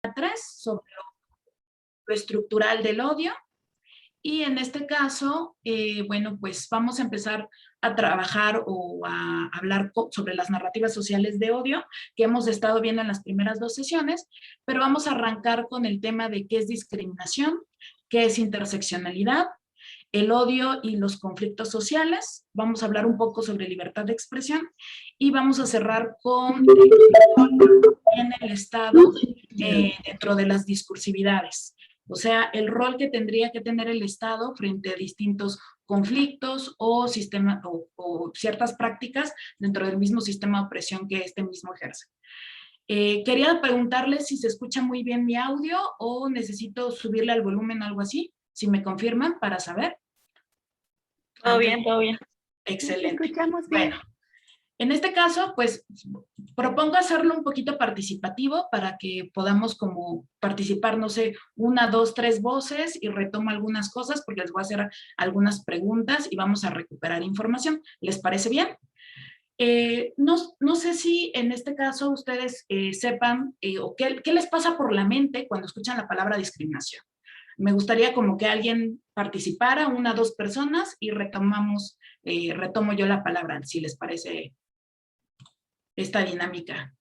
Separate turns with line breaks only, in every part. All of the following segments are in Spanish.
3 sobre lo estructural del odio. Y en este caso, bueno, pues vamos a empezar a trabajar o a hablar sobre las narrativas sociales de odio que hemos estado viendo en las primeras 2 sesiones, pero vamos a arrancar con el tema de qué es discriminación, qué es interseccionalidad, el odio y los conflictos sociales. Vamos a hablar un poco sobre libertad de expresión y vamos a cerrar con en el Estado dentro de las discursividades. O sea, el rol que tendría que tener el Estado frente a distintos conflictos o, o ciertas prácticas dentro del mismo sistema de opresión que este mismo ejerce. Quería preguntarles si se escucha muy bien mi audio o necesito subirle al volumen, algo así, si me confirman para saber.
Todo bien, todo bien.
Excelente.
Sí, escuchamos bien.
Bueno, en este caso, pues propongo hacerlo un poquito participativo para que podamos como participar, no sé, 1, 2, 3 voces y retomo algunas cosas porque les voy a hacer algunas preguntas y vamos a recuperar información. ¿Les parece bien? No sé si en este caso ustedes sepan o qué les pasa por la mente cuando escuchan la palabra discriminación. Me gustaría como que alguien participara, 1, 2 personas y retomo yo la palabra, si les parece esta dinámica.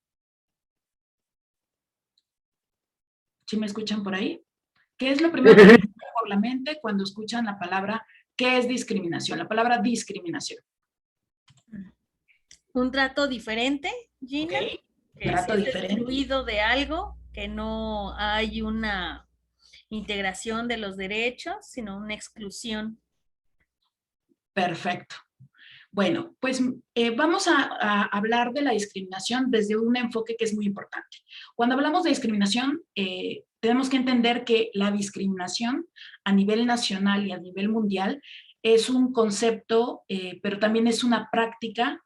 ¿Sí me escuchan por ahí? ¿Qué es lo primero que les pasa por la mente cuando escuchan la palabra qué es discriminación? La palabra discriminación.
Un trato diferente, Gina,
Okay.
que
Trato
si es
diferente.
excluido de algo, que no hay una integración de los derechos, sino una exclusión.
Perfecto. Bueno, pues vamos a hablar de la discriminación desde un enfoque que es muy importante. Cuando hablamos de discriminación, tenemos que entender que la discriminación a nivel nacional y a nivel mundial es un concepto, pero también es una práctica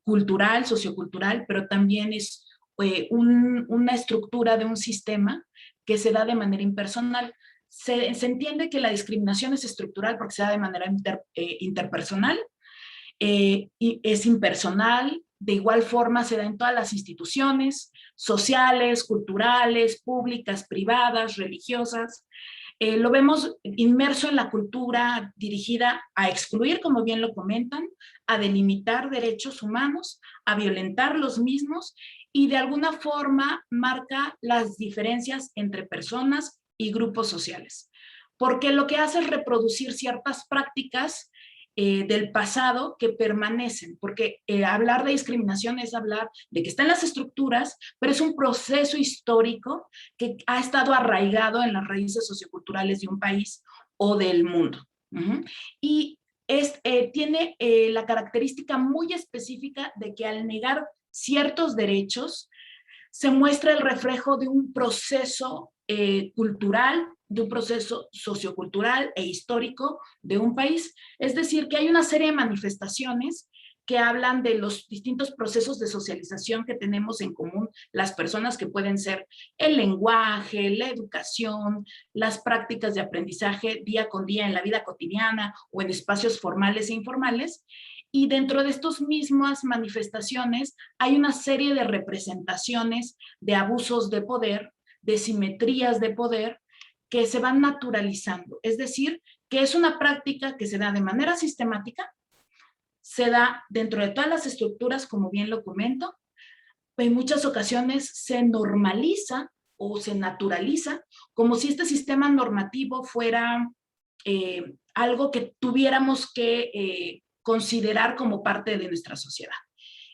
cultural, sociocultural, pero también es una estructura de un sistema que se da de manera impersonal. Se entiende que la discriminación es estructural porque se da de manera interpersonal, y es impersonal, de igual forma se da en todas las instituciones sociales, culturales, públicas, privadas, religiosas. Lo vemos inmerso en la cultura dirigida a excluir, como bien lo comentan, a delimitar derechos humanos, a violentar los mismos y de alguna forma marca las diferencias entre personas y grupos sociales. Porque lo que hace es reproducir ciertas prácticas del pasado que permanecen, porque hablar de discriminación es hablar de que está en las estructuras, pero es un proceso histórico que ha estado arraigado en las raíces socioculturales de un país o del mundo. Y tiene la característica muy específica de que al negar ciertos derechos, se muestra el reflejo de un proceso cultural, de un proceso sociocultural e histórico de un país. Es decir, que hay una serie de manifestaciones que hablan de los distintos procesos de socialización que tenemos en común las personas, que pueden ser el lenguaje, la educación, las prácticas de aprendizaje día con día en la vida cotidiana o en espacios formales e informales. Y dentro de estas mismas manifestaciones hay una serie de representaciones de abusos de poder, de simetrías de poder, que se van naturalizando. Es decir, que es una práctica que se da de manera sistemática, se da dentro de todas las estructuras, como bien lo comento, en muchas ocasiones se normaliza o se naturaliza como si este sistema normativo fuera algo que tuviéramos que considerar como parte de nuestra sociedad.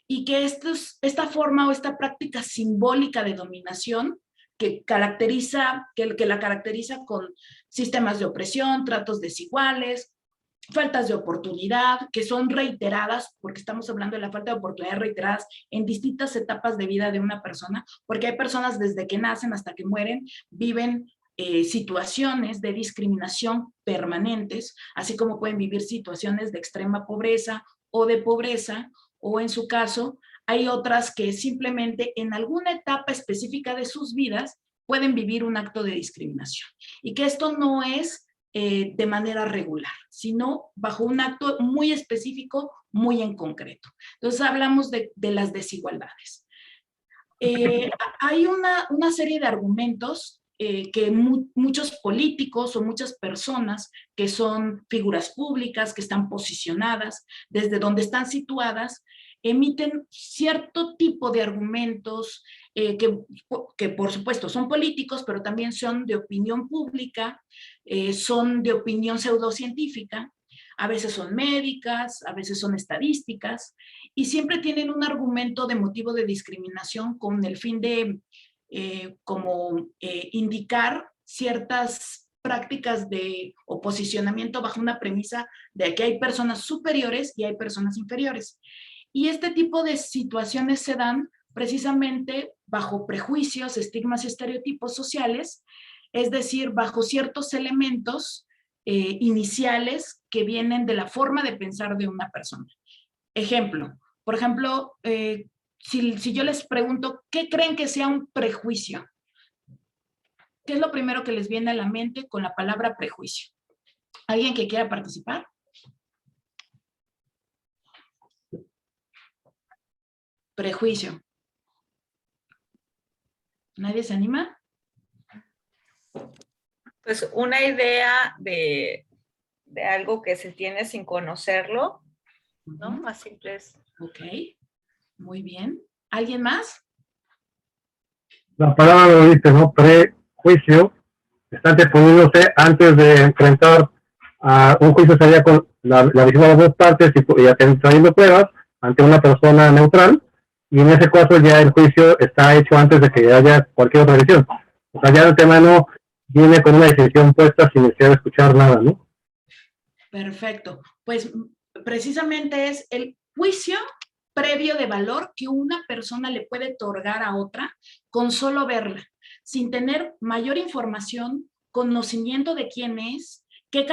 Y que esta forma o esta práctica simbólica de dominación que la caracteriza con sistemas de opresión, tratos desiguales, faltas de oportunidad, que son reiteradas, porque estamos hablando de la falta de oportunidades reiteradas en distintas etapas de vida de una persona, porque hay personas desde que nacen hasta que mueren, viven situaciones de discriminación permanentes, así como pueden vivir situaciones de extrema pobreza o de pobreza, o en su caso, hay otras que simplemente en alguna etapa específica de sus vidas pueden vivir un acto de discriminación. Y que esto no es de manera regular, sino bajo un acto muy específico, muy en concreto. Entonces hablamos de las desigualdades. Hay una serie de argumentos que muchos políticos o muchas personas que son figuras públicas, que están posicionadas, desde donde están situadas, emiten cierto tipo de argumentos que por supuesto son políticos, pero también son de opinión pública, son de opinión pseudocientífica, a veces son médicas, a veces son estadísticas, y siempre tienen un argumento de motivo de discriminación con el fin de indicar ciertas prácticas o posicionamiento bajo una premisa de que hay personas superiores y hay personas inferiores. Y este tipo de situaciones se dan precisamente bajo prejuicios, estigmas y estereotipos sociales, es decir, bajo ciertos elementos iniciales que vienen de la forma de pensar de una persona. Ejemplo, por ejemplo, si yo les pregunto, ¿qué creen que sea un prejuicio? ¿Qué es lo primero que les viene a la mente con la palabra prejuicio? ¿Alguien que quiera participar? Prejuicio. ¿Nadie se anima?
Pues una idea de algo que se tiene sin conocerlo, ¿no? Más simple es.
Ok, muy bien. ¿Alguien más?
La palabra lo dice, ¿no? Prejuicio. Está anteponiéndose antes de enfrentar a un juicio, sería con la visión de las dos partes y trayendo pruebas ante una persona neutral, y en ese caso ya el juicio está hecho antes de que haya cualquier otra decisión. O sea, ya el tema no viene con una decisión puesta sin necesidad de escuchar nada, ¿no?
Perfecto. Pues precisamente es el juicio previo de valor que una persona le puede otorgar a otra con solo verla, sin tener mayor información, conocimiento de quién es, qué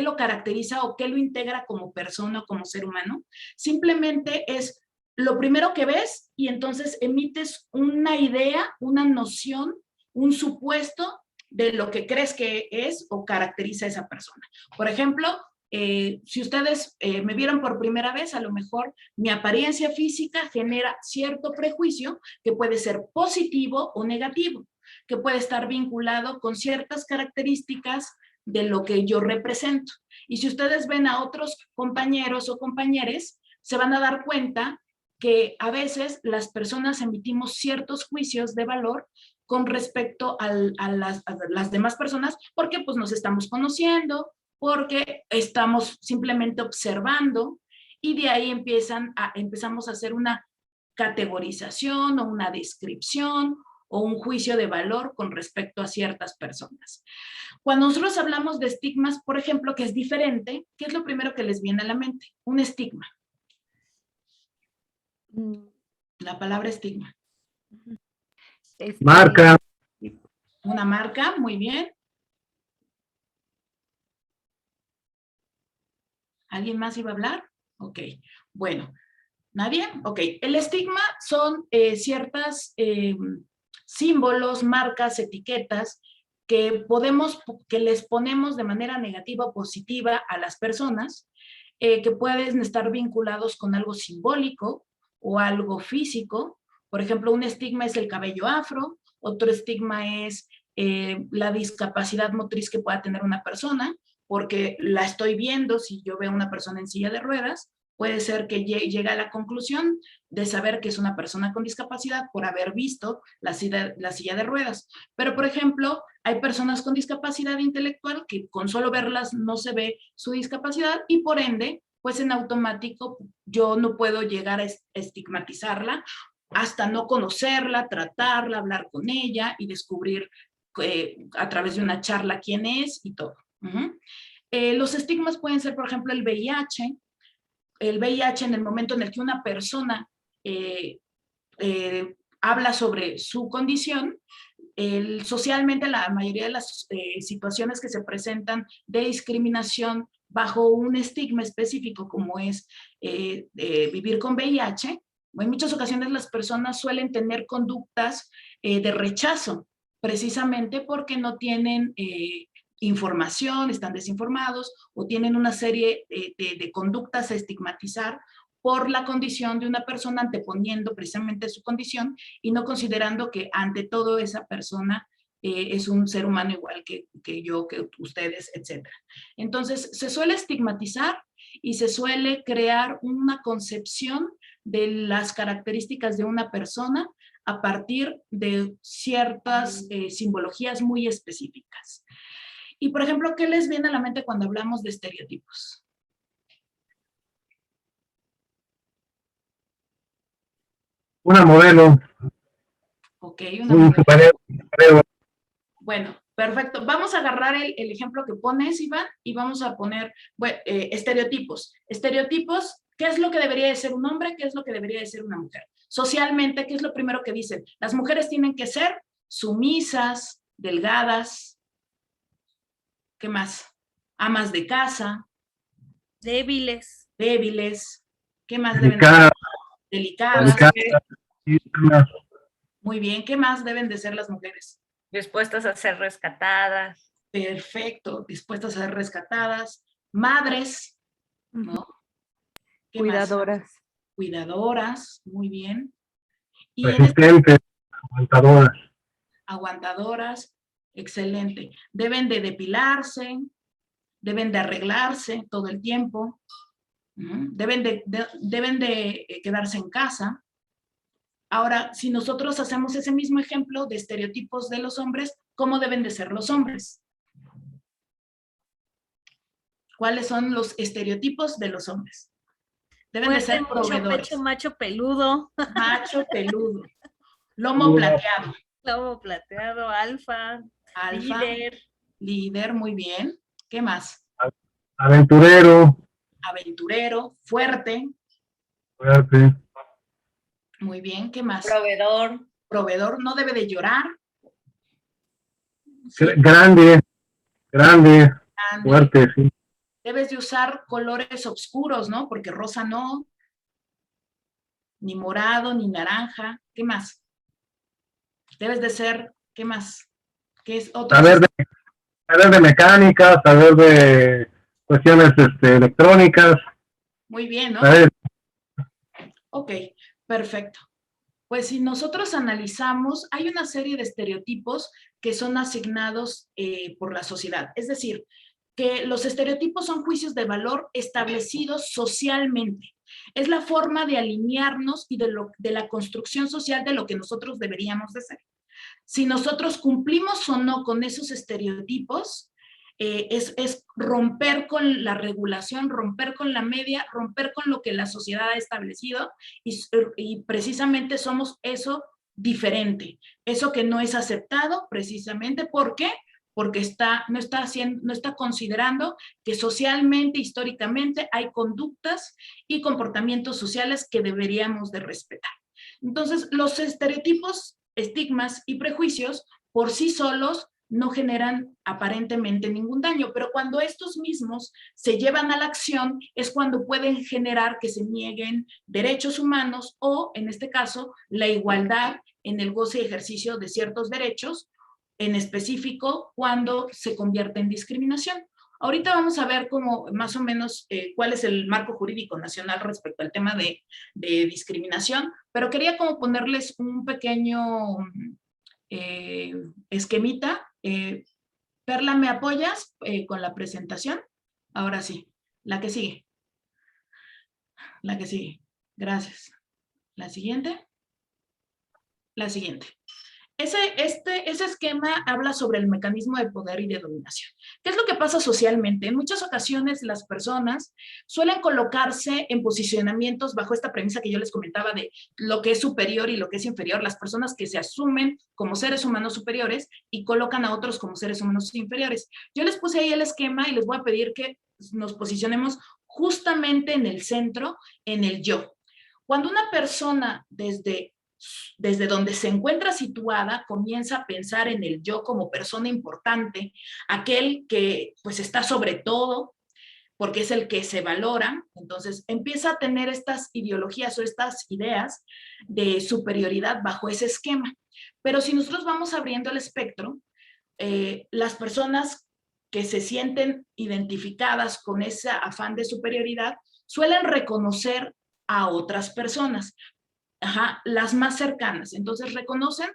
lo caracteriza o qué lo integra como persona o como ser humano. Simplemente es lo primero que ves y entonces emites una idea, una noción, un supuesto de lo que crees que es o caracteriza a esa persona. Por ejemplo, si ustedes me vieron por primera vez, a lo mejor mi apariencia física genera cierto prejuicio que puede ser positivo o negativo, que puede estar vinculado con ciertas características de lo que yo represento. Y si ustedes ven a otros compañeros o compañeres, se van a dar cuenta que a veces las personas emitimos ciertos juicios de valor con respecto a las demás personas, porque pues nos estamos conociendo, porque estamos simplemente observando, y de ahí empezamos a hacer una categorización o una descripción o un juicio de valor con respecto a ciertas personas. Cuando nosotros hablamos de estigmas, por ejemplo, que es diferente, ¿qué es lo primero que les viene a la mente? Un estigma. La palabra estigma.
Marca.
Una marca, muy bien. ¿Alguien más iba a hablar? Ok, bueno. ¿Nadie? Ok, el estigma son ciertas símbolos, marcas, etiquetas que les ponemos de manera negativa o positiva a las personas, que pueden estar vinculados con algo simbólico o algo físico. Por ejemplo, un estigma es el cabello afro, otro estigma es la discapacidad motriz que pueda tener una persona, porque la estoy viendo. Si yo veo a una persona en silla de ruedas, puede ser que llegue a la conclusión de saber que es una persona con discapacidad por haber visto la silla de ruedas. Pero, por ejemplo, hay personas con discapacidad intelectual que con solo verlas no se ve su discapacidad, y por ende, pues en automático yo no puedo llegar a estigmatizarla hasta no conocerla, tratarla, hablar con ella y descubrir a través de una charla quién es y todo. Los estigmas pueden ser, por ejemplo, el VIH. El VIH, en el momento en el que una persona habla sobre su condición, socialmente la mayoría de las situaciones que se presentan de discriminación bajo un estigma específico como es vivir con VIH, en muchas ocasiones las personas suelen tener conductas de rechazo, precisamente porque no tienen información, están desinformados o tienen una serie de conductas a estigmatizar por la condición de una persona, anteponiendo precisamente su condición y no considerando que ante todo esa persona es un ser humano igual que yo, que ustedes, etc. Entonces, se suele estigmatizar y se suele crear una concepción de las características de una persona a partir de ciertas simbologías muy específicas. Y, por ejemplo, ¿qué les viene a la mente cuando hablamos de estereotipos?
Una modelo,
Ok, una
un
modelo.
superhéroe.
Bueno, perfecto. Vamos a agarrar el ejemplo que pones, Iván, y vamos a poner estereotipos. Estereotipos, ¿qué es lo que debería de ser un hombre? ¿Qué es lo que debería de ser una mujer? Socialmente, ¿qué es lo primero que dicen? Las mujeres tienen que ser sumisas, delgadas, ¿qué más? Amas de casa,
Débiles.
débiles, ¿qué más deben de
Delicada,
ser? Delicadas.
delicada,
Muy bien, ¿qué más deben de ser las mujeres?
Dispuestas a ser rescatadas.
Perfecto, dispuestas a ser rescatadas, madres, ¿no? ¿Qué más?
Cuidadoras.
Cuidadoras, muy bien. Y
resistentes, aguantadoras.
aguantadoras, excelente. Deben de depilarse, deben de arreglarse todo el tiempo, deben de quedarse en casa. Ahora, si nosotros hacemos ese mismo ejemplo de estereotipos de los hombres, ¿cómo deben de ser los hombres? ¿Cuáles son los estereotipos de los hombres? Deben de ser proveedores.
Pecho, macho peludo.
Macho peludo. Lomo plateado.
Lobo plateado, alfa.
Alfa. Líder, muy bien. ¿Qué más?
Aventurero.
Aventurero, fuerte.
Fuerte.
Muy bien, ¿qué más?
Proveedor.
Proveedor, no debe de llorar. Sí.
Grande, fuerte, sí.
Debes de usar colores oscuros, ¿no? Porque rosa no, ni morado, ni naranja. ¿Qué más? Debes de ser, ¿qué más? ¿Qué es otro?
Saber de mecánica, saber de cuestiones electrónicas.
Muy bien, ¿no?
Saber.
Ok, perfecto. Pues si nosotros analizamos, hay una serie de estereotipos que son asignados por la sociedad. Es decir, que los estereotipos son juicios de valor establecidos socialmente. Es la forma de alinearnos y de la construcción social de lo que nosotros deberíamos de ser. Si nosotros cumplimos o no con esos estereotipos, es romper con la regulación, romper con la media, romper con lo que la sociedad ha establecido y precisamente somos eso diferente, eso que no es aceptado precisamente. ¿Por qué? Porque no está considerando que socialmente, históricamente, hay conductas y comportamientos sociales que deberíamos de respetar. Entonces, los estereotipos, estigmas y prejuicios por sí solos no generan aparentemente ningún daño, pero cuando estos mismos se llevan a la acción es cuando pueden generar que se nieguen derechos humanos o, en este caso, la igualdad en el goce y ejercicio de ciertos derechos, en específico cuando se convierte en discriminación. Ahorita vamos a ver cómo, más o menos, cuál es el marco jurídico nacional respecto al tema de discriminación, pero quería como ponerles un pequeño esquemita. Perla, ¿me apoyas con la presentación? Ahora sí, la que sigue. La que sigue. Gracias. La siguiente. La siguiente. Ese esquema habla sobre el mecanismo de poder y de dominación. ¿Qué es lo que pasa socialmente? En muchas ocasiones las personas suelen colocarse en posicionamientos bajo esta premisa que yo les comentaba de lo que es superior y lo que es inferior. Las personas que se asumen como seres humanos superiores y colocan a otros como seres humanos inferiores. Yo les puse ahí el esquema y les voy a pedir que nos posicionemos justamente en el centro, en el yo. Cuando una persona desde donde se encuentra situada, comienza a pensar en el yo como persona importante, aquel que pues está sobre todo, porque es el que se valora. Entonces empieza a tener estas ideologías o estas ideas de superioridad bajo ese esquema. Pero si nosotros vamos abriendo el espectro, las personas que se sienten identificadas con ese afán de superioridad suelen reconocer a otras personas, las más cercanas. Entonces reconocen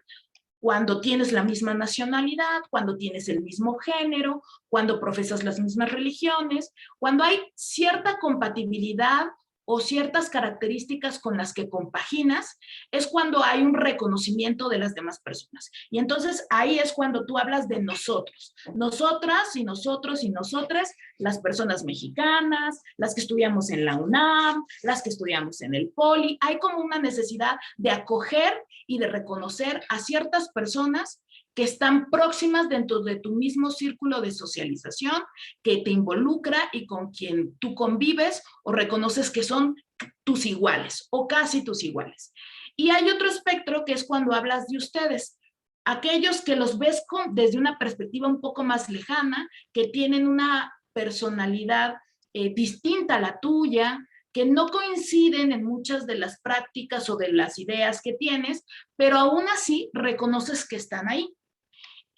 cuando tienes la misma nacionalidad, cuando tienes el mismo género, cuando profesas las mismas religiones, cuando hay cierta compatibilidad o ciertas características con las que compaginas, es cuando hay un reconocimiento de las demás personas. Y entonces ahí es cuando tú hablas de nosotros, nosotras y nosotros y nosotras, las personas mexicanas, las que estudiamos en la UNAM, las que estudiamos en el Poli. Hay como una necesidad de acoger y de reconocer a ciertas personas que están próximas dentro de tu mismo círculo de socialización, que te involucra y con quien tú convives o reconoces que son tus iguales o casi tus iguales. Y hay otro espectro que es cuando hablas de ustedes, aquellos que los ves desde una perspectiva un poco más lejana, que tienen una personalidad distinta a la tuya, que no coinciden en muchas de las prácticas o de las ideas que tienes, pero aún así reconoces que están ahí.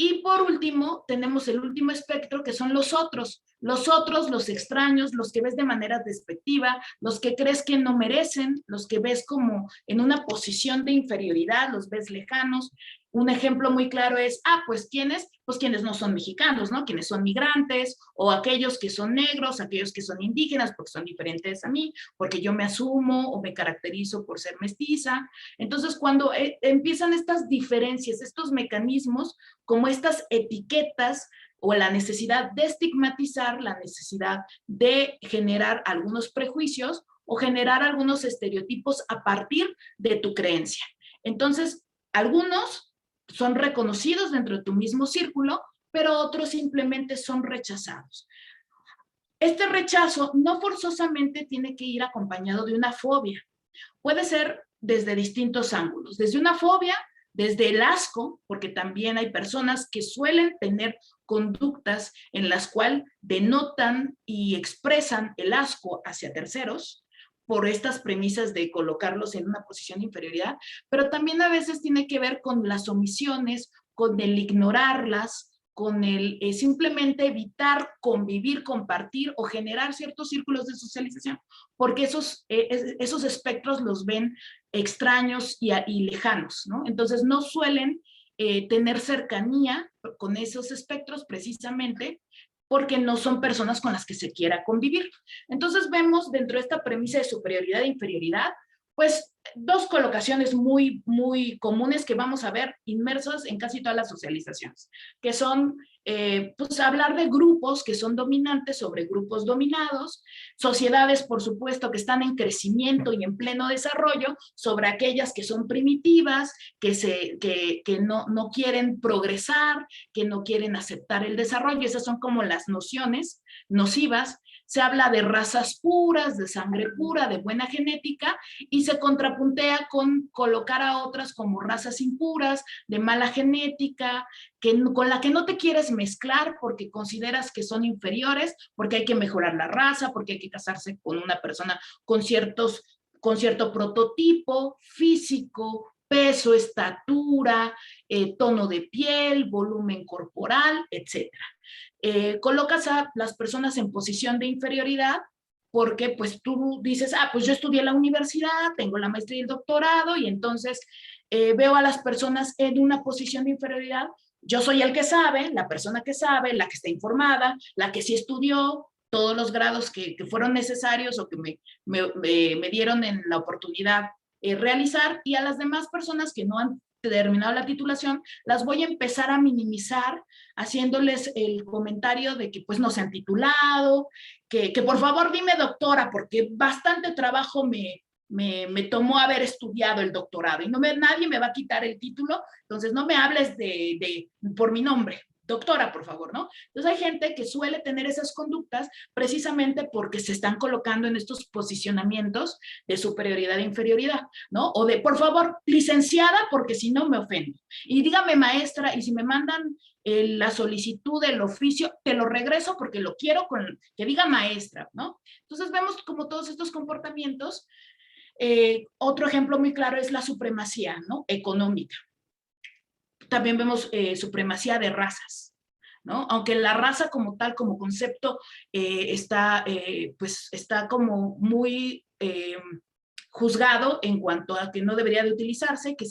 Y por último, tenemos el último espectro, que son los otros, los extraños, los que ves de manera despectiva, los que crees que no merecen, los que ves como en una posición de inferioridad, los ves lejanos. Un ejemplo muy claro es, pues ¿quiénes? Pues quienes no son mexicanos, ¿no? Quienes son migrantes, o aquellos que son negros, aquellos que son indígenas, porque son diferentes a mí, porque yo me asumo o me caracterizo por ser mestiza. Entonces, cuando empiezan estas diferencias, estos mecanismos, como estas etiquetas, o la necesidad de estigmatizar, la necesidad de generar algunos prejuicios o generar algunos estereotipos a partir de tu creencia. Entonces, algunos son reconocidos dentro de tu mismo círculo, pero otros simplemente son rechazados. Este rechazo no forzosamente tiene que ir acompañado de una fobia. Puede ser desde distintos ángulos, desde una fobia, desde el asco, porque también hay personas que suelen tener conductas en las cuales denotan y expresan el asco hacia terceros por estas premisas de colocarlos en una posición de inferioridad, pero también a veces tiene que ver con las omisiones, con el ignorarlas, con el simplemente evitar convivir, compartir o generar ciertos círculos de socialización, porque esos espectros los ven extraños y lejanos, ¿no? Entonces no suelen tener cercanía con esos espectros precisamente porque no son personas con las que se quiera convivir. Entonces vemos dentro de esta premisa de superioridad e inferioridad, pues dos colocaciones muy, muy comunes que vamos a ver inmersas en casi todas las socializaciones, que son pues hablar de grupos que son dominantes sobre grupos dominados, sociedades por supuesto que están en crecimiento y en pleno desarrollo sobre aquellas que son primitivas, que no quieren progresar, que no quieren aceptar el desarrollo. Esas son como las nociones nocivas. Se habla de razas puras, de sangre pura, de buena genética, y se contrapuntea con colocar a otras como razas impuras, de mala genética, con la que no te quieres mezclar porque consideras que son inferiores, porque hay que mejorar la raza, porque hay que casarse con una persona con cierto prototipo físico, peso, estatura, tono de piel, volumen corporal, etcétera. Colocas a las personas en posición de inferioridad porque pues tú dices, pues yo estudié en la universidad, tengo la maestría y el doctorado, y entonces veo a las personas en una posición de inferioridad. Yo soy el que sabe, la persona que sabe, la que está informada, la que sí estudió todos los grados que fueron necesarios o que me dieron en la oportunidad realizar, y a las demás personas que no han terminado la titulación, las voy a empezar a minimizar, haciéndoles el comentario de que pues no se han titulado, que por favor dime doctora, porque bastante trabajo me tomó haber estudiado el doctorado, y nadie me va a quitar el título, entonces no me hables por mi nombre, doctora, por favor, ¿no? Entonces hay gente que suele tener esas conductas precisamente porque se están colocando en estos posicionamientos de superioridad e inferioridad, ¿no? O de, por favor, licenciada, porque si no me ofendo. Y dígame maestra, y si me mandan la solicitud del oficio, te lo regreso porque lo quiero que diga maestra, ¿no? Entonces vemos como todos estos comportamientos. Otro ejemplo muy claro es la supremacía, ¿no? Económica. También vemos supremacía de razas, ¿no? Aunque la raza como tal, como concepto, está como muy juzgado en cuanto a que no debería de utilizarse, que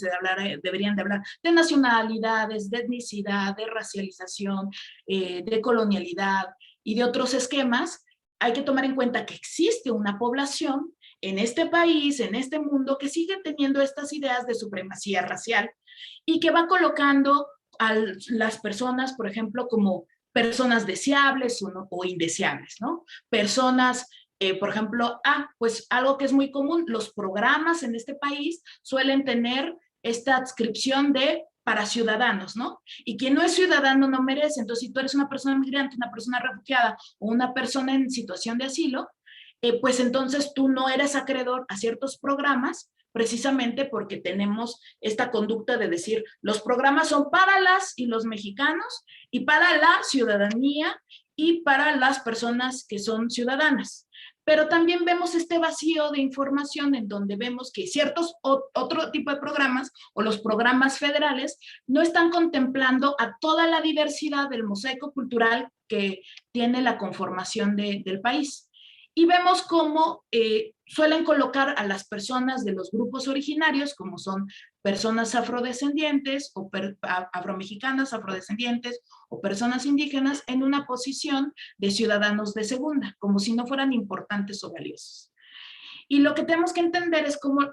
deberían de hablar de nacionalidades, de etnicidad, de racialización, de colonialidad y de otros esquemas. Hay que tomar en cuenta que existe una población en este país, en este mundo, que sigue teniendo estas ideas de supremacía racial y que va colocando a las personas, por ejemplo, como personas deseables o indeseables, ¿no? Personas, por ejemplo, pues algo que es muy común, los programas en este país suelen tener esta adscripción de para ciudadanos, ¿no? Y quien no es ciudadano no merece. Entonces, si tú eres una persona migrante, una persona refugiada o una persona en situación de asilo, pues entonces tú no eres acreedor a ciertos programas, precisamente porque tenemos esta conducta de decir, los programas son para las y los mexicanos y para la ciudadanía y para las personas que son ciudadanas. Pero también vemos este vacío de información en donde vemos que ciertos otro tipo de programas o los programas federales no están contemplando a toda la diversidad del mosaico cultural que tiene la conformación del país. Y vemos cómo suelen colocar a las personas de los grupos originarios, como son personas afrodescendientes o afromexicanas, afrodescendientes o personas indígenas, en una posición de ciudadanos de segunda, como si no fueran importantes o valiosos. Y lo que tenemos que entender es cómo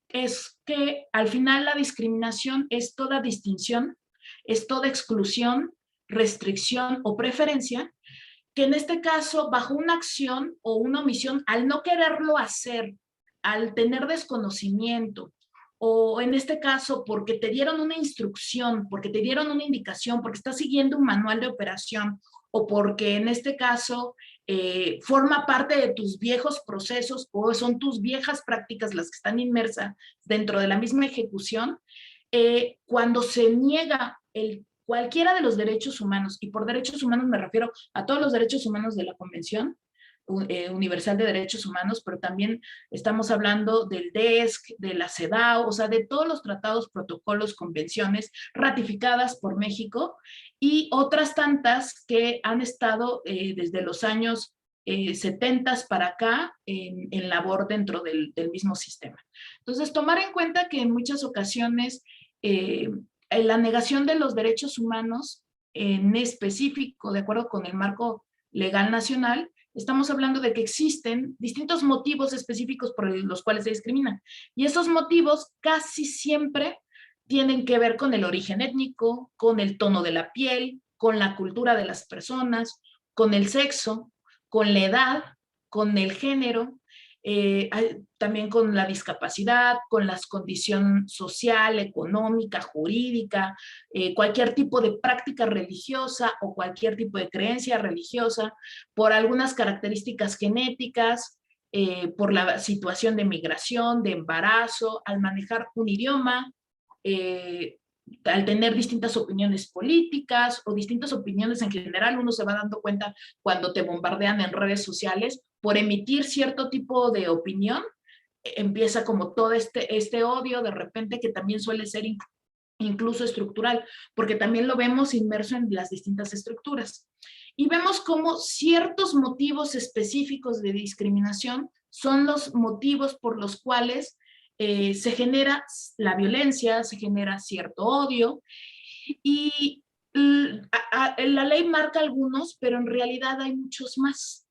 es que al final la discriminación es toda distinción, es toda exclusión, restricción o preferencia, que en este caso, bajo una acción o una omisión, al no quererlo hacer, al tener desconocimiento, o en este caso, porque te dieron una instrucción, porque te dieron una indicación, porque estás siguiendo un manual de operación, o porque en este caso forma parte de tus viejos procesos o son tus viejas prácticas las que están inmersas dentro de la misma ejecución, cuando se niega cualquiera de los derechos humanos, y por derechos humanos me refiero a todos los derechos humanos de la Convención Universal de Derechos Humanos, pero también estamos hablando del DESC, de la CEDAW, o sea, de todos los tratados, protocolos, convenciones ratificadas por México y otras tantas que han estado desde los años 70 para acá en labor dentro del mismo sistema. Entonces, tomar en cuenta que en muchas ocasiones la negación de los derechos humanos en específico, de acuerdo con el marco legal nacional, estamos hablando de que existen distintos motivos específicos por los cuales se discrimina. Y esos motivos casi siempre tienen que ver con el origen étnico, con el tono de la piel, con la cultura de las personas, con el sexo, con la edad, con el género, también con la discapacidad, con la condición social, económica, jurídica, cualquier tipo de práctica religiosa o cualquier tipo de creencia religiosa, por algunas características genéticas, por la situación de migración, de embarazo, al manejar un idioma, al tener distintas opiniones políticas o distintas opiniones en general. Uno se va dando cuenta cuando te bombardean en redes sociales por emitir cierto tipo de opinión, empieza como todo este odio de repente, que también suele ser incluso estructural, porque también lo vemos inmerso en las distintas estructuras. Y vemos cómo ciertos motivos específicos de discriminación son los motivos por los cuales se genera la violencia, se genera cierto odio, y la ley marca algunos, pero en realidad hay muchos más.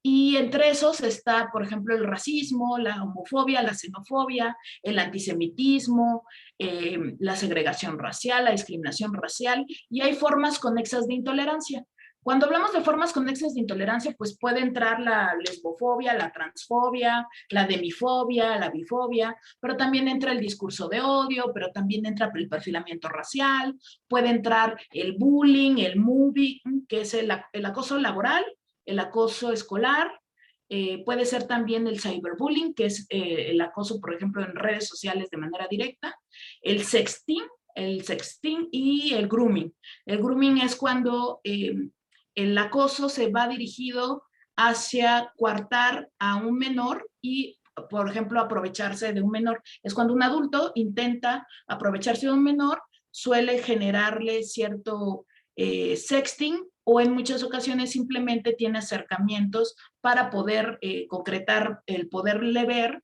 Y entre esos está, por ejemplo, el racismo, la homofobia, la xenofobia, el antisemitismo, la segregación racial, la discriminación racial, y hay formas conexas de intolerancia. Cuando hablamos de formas conexas de intolerancia, pues puede entrar la lesbofobia, la transfobia, la demifobia, la bifobia, pero también entra el discurso de odio, pero también entra el perfilamiento racial, puede entrar el bullying, el mobbing, que es el acoso laboral, el acoso escolar, puede ser también el cyberbullying, que es el acoso, por ejemplo, en redes sociales de manera directa, el sexting y el grooming. El grooming es cuando el acoso se va dirigido hacia coartar a un menor y, por ejemplo, aprovecharse de un menor. Es cuando un adulto intenta aprovecharse de un menor, suele generarle cierto sexting, o en muchas ocasiones simplemente tiene acercamientos para poder concretar, el poderle ver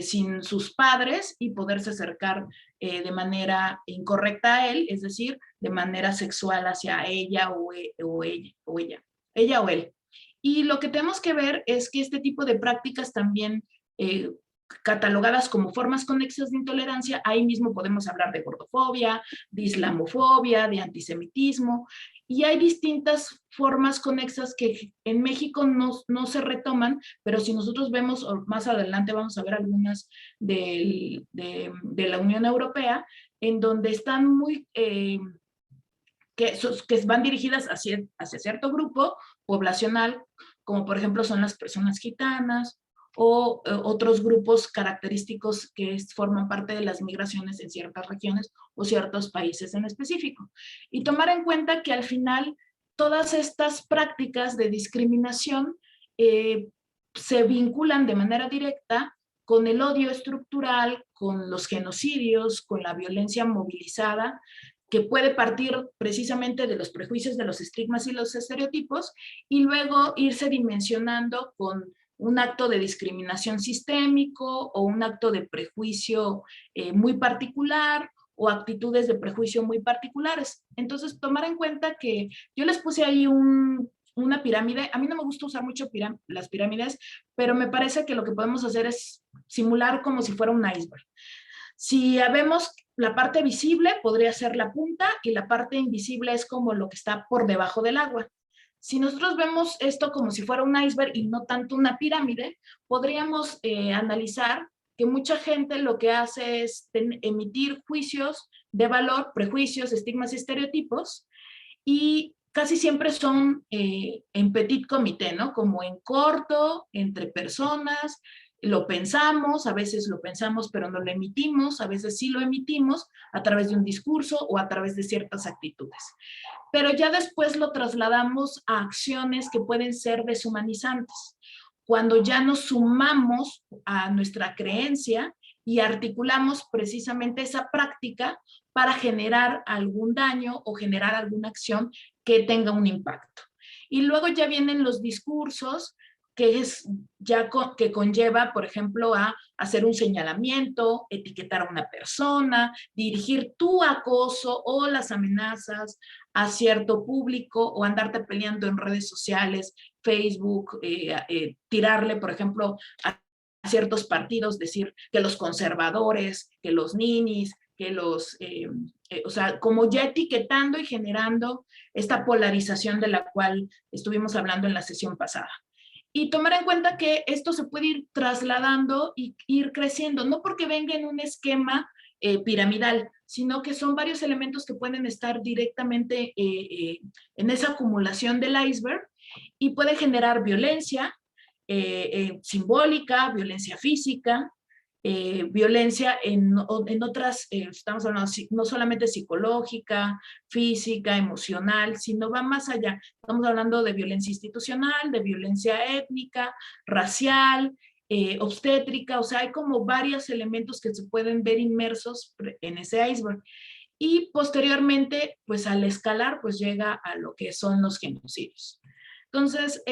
sin sus padres y poderse acercar de manera incorrecta a él, es decir, de manera sexual hacia ella o ella o él. Y lo que tenemos que ver es que este tipo de prácticas también catalogadas como formas conexas de intolerancia, ahí mismo podemos hablar de gordofobia, de islamofobia, de antisemitismo, y hay distintas formas conexas que en México no se retoman, pero si nosotros vemos, más adelante vamos a ver algunas de la Unión Europea, en donde están muy, que van dirigidas hacia cierto grupo poblacional, como por ejemplo son las personas gitanas, o otros grupos característicos que forman parte de las migraciones en ciertas regiones o ciertos países en específico. Y tomar en cuenta que al final todas estas prácticas de discriminación se vinculan de manera directa con el odio estructural, con los genocidios, con la violencia movilizada, que puede partir precisamente de los prejuicios, de los estigmas y los estereotipos, y luego irse dimensionando con un acto de discriminación sistémico o un acto de prejuicio muy particular o actitudes de prejuicio muy particulares. Entonces, tomar en cuenta que yo les puse ahí una pirámide. A mí no me gusta usar mucho las pirámides, pero me parece que lo que podemos hacer es simular como si fuera un iceberg. Si vemos la parte visible, podría ser la punta, y la parte invisible es como lo que está por debajo del agua. Si nosotros vemos esto como si fuera un iceberg y no tanto una pirámide, podríamos analizar que mucha gente lo que hace es emitir juicios de valor, prejuicios, estigmas y estereotipos, y casi siempre son en petit comité, ¿no? Como en corto, entre personas. Lo pensamos, a veces lo pensamos pero no lo emitimos, a veces sí lo emitimos a través de un discurso o a través de ciertas actitudes. Pero ya después lo trasladamos a acciones que pueden ser deshumanizantes, cuando ya nos sumamos a nuestra creencia y articulamos precisamente esa práctica para generar algún daño o generar alguna acción que tenga un impacto. Y luego ya vienen los discursos, que es ya que conlleva, por ejemplo, a hacer un señalamiento, etiquetar a una persona, dirigir tu acoso o las amenazas a cierto público, o andarte peleando en redes sociales, Facebook, tirarle, por ejemplo, a ciertos partidos, decir que los conservadores, que los ninis, que los, o sea, como ya etiquetando y generando esta polarización de la cual estuvimos hablando en la sesión pasada. Y tomar en cuenta que esto se puede ir trasladando y ir creciendo, no porque venga en un esquema piramidal, sino que son varios elementos que pueden estar directamente en esa acumulación del iceberg, y puede generar violencia simbólica, violencia física, violencia en otras, estamos hablando no solamente psicológica, física, emocional, sino va más allá. Estamos hablando de violencia institucional, de violencia étnica, racial, obstétrica, o sea, hay como varios elementos que se pueden ver inmersos en ese iceberg. Y posteriormente, pues al escalar, pues llega a lo que son los genocidios. Entonces,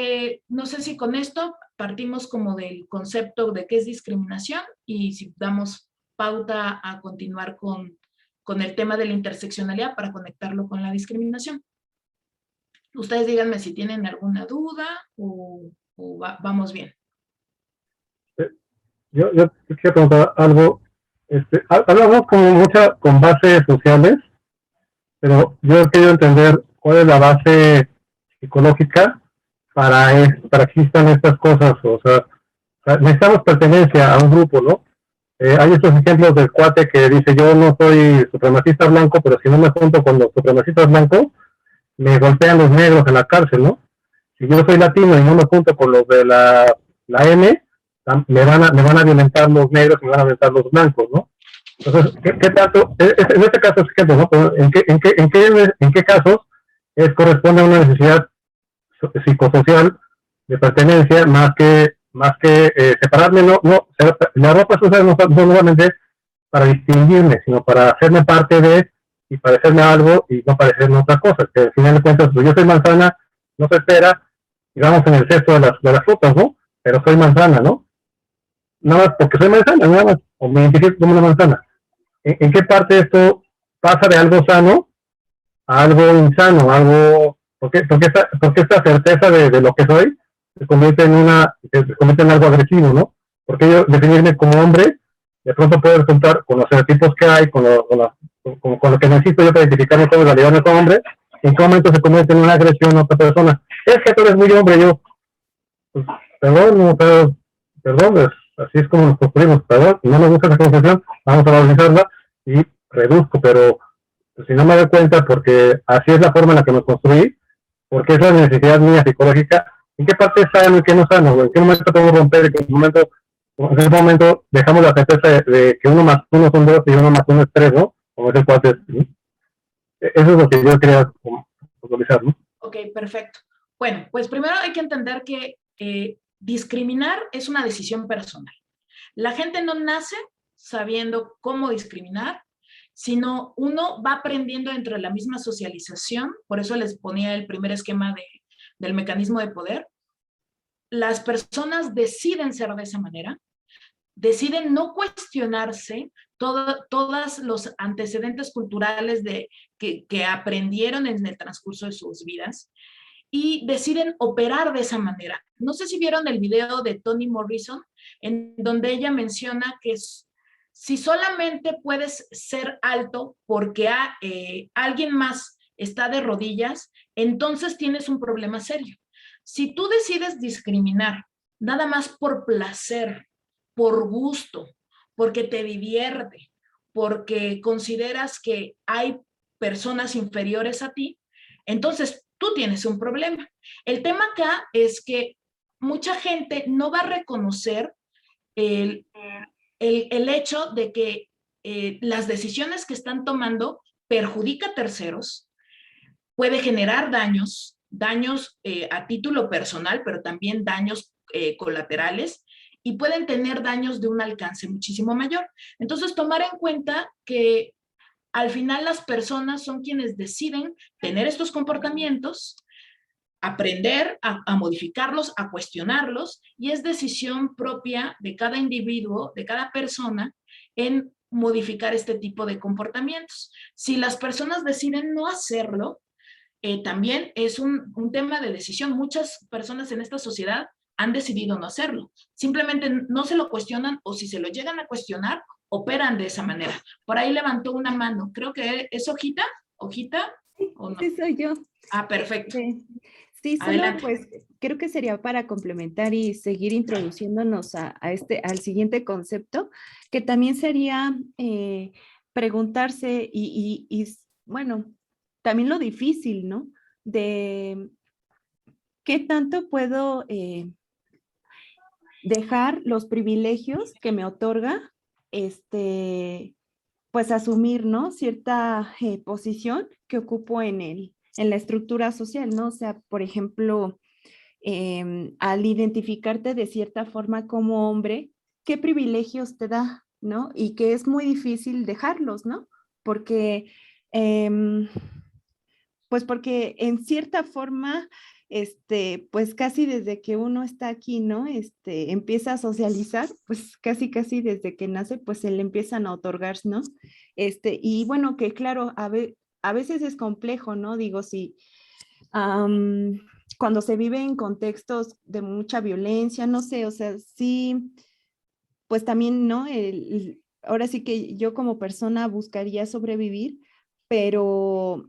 no sé si con esto partimos como del concepto de qué es discriminación, y si damos pauta a continuar con el tema de la interseccionalidad para conectarlo con la discriminación. Ustedes díganme si tienen alguna duda o vamos bien.
Yo quisiera preguntar algo. Hablamos con bases sociales, pero yo he querido entender cuál es la base psicológica para que existan estas cosas. O sea, necesitamos pertenencia a un grupo, ¿no? Hay estos ejemplos del cuate que dice: yo no soy supremacista blanco, pero si no me junto con los supremacistas blancos, me golpean los negros en la cárcel, ¿no? Si yo soy latino y no me junto con los de la M, me van a violentar los negros y me van a violentar los blancos, ¿no? Entonces, ¿qué tanto? En este caso es ejemplo, ¿no? Pero ¿en qué casos corresponde a una necesidad psicosocial de pertenencia más que separarme? La ropa se usa no solamente para distinguirme, sino para hacerme parte de y parecerme a algo y no parecerme a otra cosa, que al final de cuentas, pues yo soy manzana, no se espera, y vamos en el cesto de las frutas, ¿no? Pero soy manzana, ¿no? nada más porque soy manzana, nada más, o me identifico como una manzana. ¿En qué parte esto pasa de algo sano a algo insano, algo, porque esta certeza de lo que soy se convierte en algo agresivo, ¿no? Porque yo definirme como hombre, de pronto puedo resultar con los estereotipos que hay, con lo que necesito yo para identificarme como realidad como hombre, en qué momento se convierte en una agresión a otra persona. Es que tú eres muy hombre, yo, pues, perdón, no, perdón, así es como nos construimos, perdón, no me gusta esa conversación, vamos a valorizarla y reduzco, pero pues, si no me doy cuenta, porque así es la forma en la que me construí, porque es la necesidad mía psicológica, ¿en qué parte es sano y qué no es sano? ¿En qué momento podemos romper? ¿En qué momento dejamos la certeza de que 1 más 1 son 2 y 1 más 1 es 3, ¿no? Como es el cuate. Eso es lo que yo quería puntualizar, ¿no?
Ok, perfecto. Bueno, pues primero hay que entender que discriminar es una decisión personal. La gente no nace sabiendo cómo discriminar, sino uno va aprendiendo dentro de la misma socialización. Por eso les ponía el primer esquema del mecanismo de poder. Las personas deciden ser de esa manera, deciden no cuestionarse todos los antecedentes culturales que aprendieron en el transcurso de sus vidas y deciden operar de esa manera. No sé si vieron el video de Toni Morrison, en donde ella menciona que si solamente puedes ser alto porque alguien más está de rodillas, entonces tienes un problema serio. Si tú decides discriminar nada más por placer, por gusto, porque te divierte, porque consideras que hay personas inferiores a ti, entonces tú tienes un problema. El tema acá es que mucha gente no va a reconocer el hecho de que las decisiones que están tomando perjudica a terceros, puede generar daños a título personal, pero también daños colaterales, y pueden tener daños de un alcance muchísimo mayor. Entonces, tomar en cuenta que al final las personas son quienes deciden tener estos comportamientos, aprender a modificarlos, a cuestionarlos, y es decisión propia de cada individuo, de cada persona, en modificar este tipo de comportamientos. Si las personas deciden no hacerlo, también es un tema de decisión. Muchas personas en esta sociedad han decidido no hacerlo. Simplemente no se lo cuestionan, o si se lo llegan a cuestionar, operan de esa manera. Por ahí levantó una mano. Creo que es Hojita. ¿Hojita? ¿O no?
Sí, soy yo.
Ah, perfecto.
Sí, solo
Adelante.
pues creo que sería para complementar y seguir introduciéndonos al siguiente concepto, que también sería preguntarse bueno, también lo difícil, ¿no? De qué tanto puedo dejar los privilegios que me otorga, pues asumir, ¿no? Cierta posición que ocupo en la estructura social, ¿no? O sea, por ejemplo, al identificarte de cierta forma como hombre, ¿qué privilegios te da, ¿no? Y que es muy difícil dejarlos, ¿no? Porque, pues porque en cierta forma, pues casi desde que uno está aquí, ¿no? Empieza a socializar, pues casi desde que nace, pues se le empiezan a otorgar, ¿no? Y bueno, que claro, a veces es complejo, ¿no? Digo, si cuando se vive en contextos de mucha violencia, no sé, o sea, sí, pues también, ¿no? Ahora sí que yo como persona buscaría sobrevivir, pero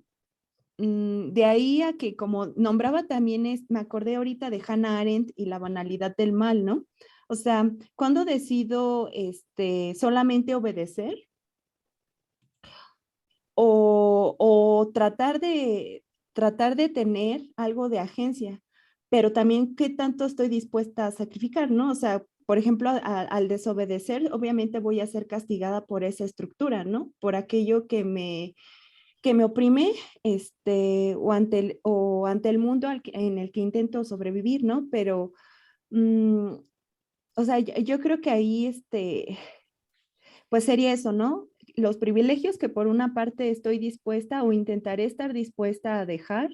de ahí a que, como nombraba también, me acordé ahorita de Hannah Arendt y la banalidad del mal, ¿no? O sea, ¿cuándo decido solamente obedecer? O tratar de tener algo de agencia, pero también qué tanto estoy dispuesta a sacrificar, ¿no? O sea, por ejemplo, al desobedecer, obviamente voy a ser castigada por esa estructura, ¿no? Por aquello que me oprime, o ante el mundo en el que intento sobrevivir, ¿no? Pero, o sea, yo creo que ahí, pues sería eso, ¿no? Los privilegios que por una parte estoy dispuesta o intentaré estar dispuesta a dejar,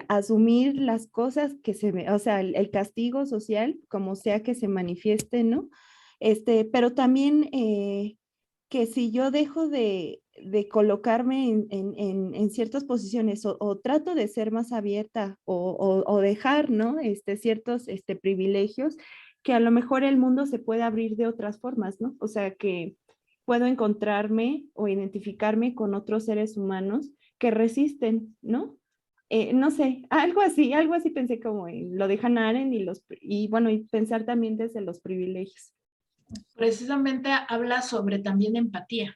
asumir las cosas que o sea, el castigo social, como sea que se manifieste, ¿no? Pero también que si yo dejo de colocarme en ciertas posiciones o trato de ser más abierta o dejar, ¿no? Ciertos privilegios, que a lo mejor el mundo se puede abrir de otras formas, ¿no? O sea, que puedo encontrarme o identificarme con otros seres humanos que resisten, ¿no? No sé, algo así pensé como en lo de Hannah Arendt y bueno, y pensar también desde los privilegios.
Precisamente habla sobre también empatía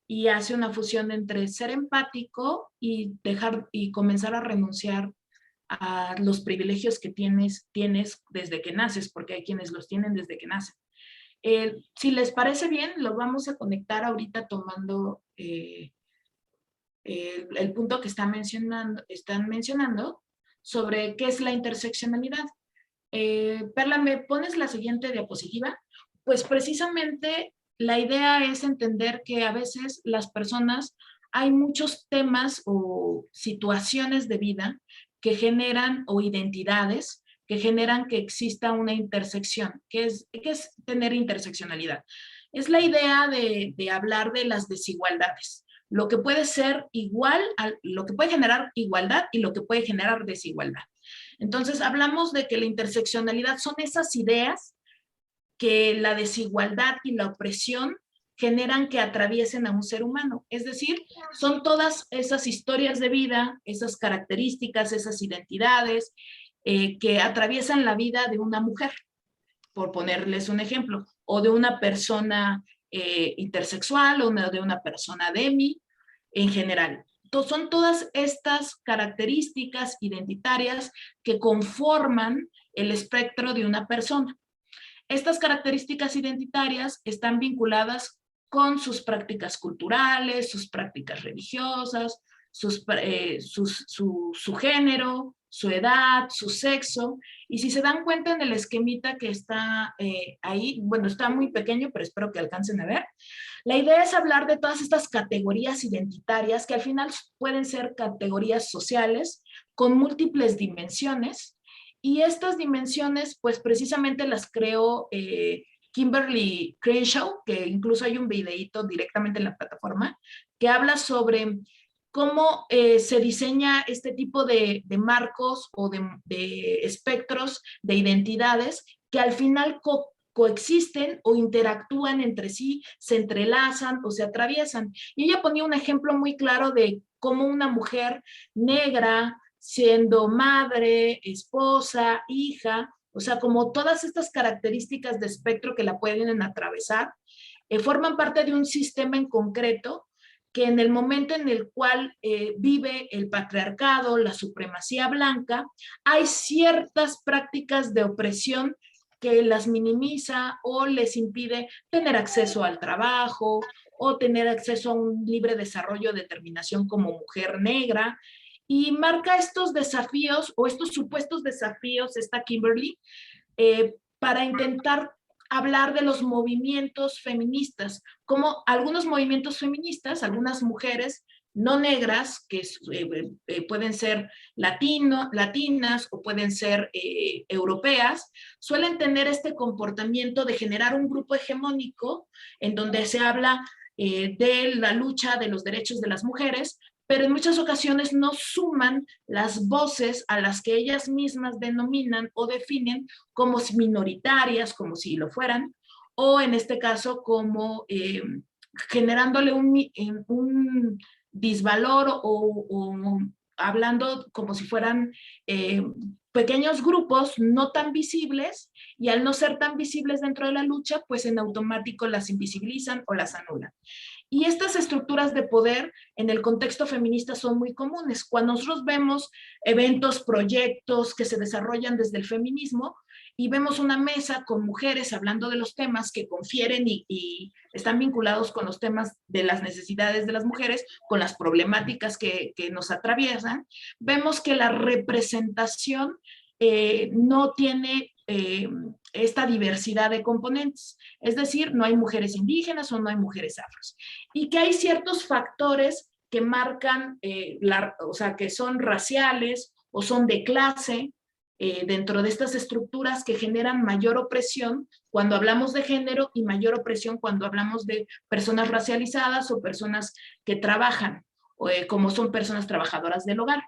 y hace una fusión entre ser empático y dejar y comenzar a renunciar a los privilegios que tienes desde que naces, porque hay quienes los tienen desde que nacen. Si les parece bien, lo vamos a conectar ahorita tomando el punto que están mencionando sobre qué es la interseccionalidad. Perla, ¿me pones la siguiente diapositiva? Pues precisamente la idea es entender que a veces las personas, hay muchos temas o situaciones de vida que generan, o identidades, que generan que exista una intersección. ¿Qué es tener interseccionalidad? Es la idea de hablar de las desigualdades. Lo que puede ser igual, lo que puede generar igualdad y lo que puede generar desigualdad. Entonces, hablamos de que la interseccionalidad son esas ideas que la desigualdad y la opresión generan que atraviesen a un ser humano. Es decir, son todas esas historias de vida, esas características, esas identidades que atraviesan la vida de una mujer, por ponerles un ejemplo, o de una persona intersexual o de una persona demi en general. Son todas estas características identitarias que conforman el espectro de una persona. Estas características identitarias están vinculadas con sus prácticas culturales, sus prácticas religiosas, su género, su edad, su sexo. Y si se dan cuenta en el esquemita que está ahí, bueno, está muy pequeño, pero espero que alcancen a ver. La idea es hablar de todas estas categorías identitarias que al final pueden ser categorías sociales con múltiples dimensiones. Y estas dimensiones, pues precisamente las creó Kimberly Crenshaw, que incluso hay un videíto directamente en la plataforma, que habla sobre cómo se diseña este tipo de marcos o de espectros de identidades que al final coexisten o interactúan entre sí, se entrelazan o se atraviesan. Y ella ponía un ejemplo muy claro de cómo una mujer negra, siendo madre, esposa, hija, o sea, como todas estas características de espectro que la pueden atravesar, forman parte de un sistema en concreto que en el momento en el cual vive el patriarcado, la supremacía blanca, hay ciertas prácticas de opresión que las minimiza o les impide tener acceso al trabajo o tener acceso a un libre desarrollo de determinación como mujer negra. Y marca estos desafíos o estos supuestos desafíos, esta Kimberly, para intentar hablar de los movimientos feministas, como algunos movimientos feministas, algunas mujeres no negras, que pueden ser latinas o pueden ser europeas, suelen tener este comportamiento de generar un grupo hegemónico en donde se habla de la lucha de los derechos de las mujeres, pero en muchas ocasiones no suman las voces a las que ellas mismas denominan o definen como minoritarias, como si lo fueran, o en este caso como generándole un disvalor o hablando como si fueran pequeños grupos no tan visibles, y al no ser tan visibles dentro de la lucha, pues en automático las invisibilizan o las anulan. Y estas estructuras de poder en el contexto feminista son muy comunes. Cuando nosotros vemos eventos, proyectos que se desarrollan desde el feminismo y vemos una mesa con mujeres hablando de los temas que confieren y están vinculados con los temas de las necesidades de las mujeres, con las problemáticas que nos atraviesan, vemos que la representación no tiene esta diversidad de componentes, es decir, no hay mujeres indígenas o no hay mujeres afros, y que hay ciertos factores que marcan, o sea, que son raciales o son de clase, dentro de estas estructuras que generan mayor opresión cuando hablamos de género y mayor opresión cuando hablamos de personas racializadas o personas que trabajan, como son personas trabajadoras del hogar.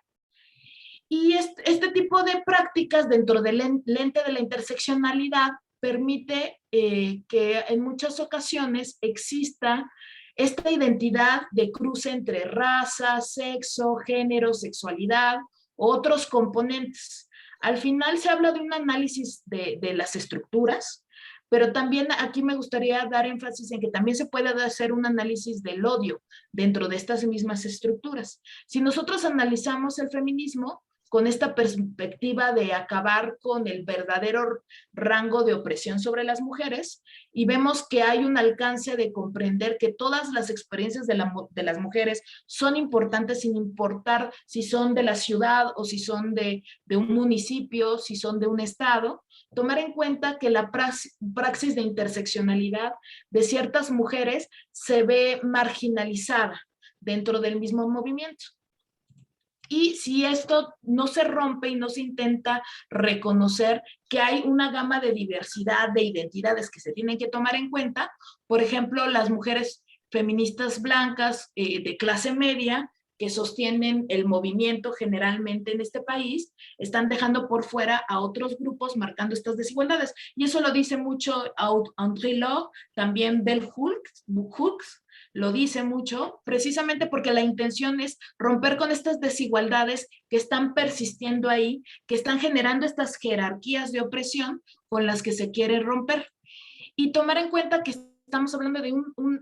Y este tipo de prácticas dentro del lente de la interseccionalidad permite que en muchas ocasiones exista esta identidad de cruce entre raza, sexo, género, sexualidad, otros componentes. Al final se habla de un análisis de las estructuras, pero también aquí me gustaría dar énfasis en que también se puede hacer un análisis del odio dentro de estas mismas estructuras. Si nosotros analizamos el feminismo con esta perspectiva de acabar con el verdadero rango de opresión sobre las mujeres, y vemos que hay un alcance de comprender que todas las experiencias de las mujeres son importantes sin importar si son de la ciudad o si son de un municipio, si son de un estado, tomar en cuenta que la praxis de interseccionalidad de ciertas mujeres se ve marginalizada dentro del mismo movimiento. Y si esto no se rompe y no se intenta reconocer que hay una gama de diversidad de identidades que se tienen que tomar en cuenta, por ejemplo, las mujeres feministas blancas de clase media que sostienen el movimiento generalmente en este país, están dejando por fuera a otros grupos marcando estas desigualdades. Y eso lo dice mucho Audre Lorde, también Bell Hooks, lo dice mucho, precisamente porque la intención es romper con estas desigualdades que están persistiendo ahí, que están generando estas jerarquías de opresión con las que se quiere romper. Y tomar en cuenta que estamos hablando de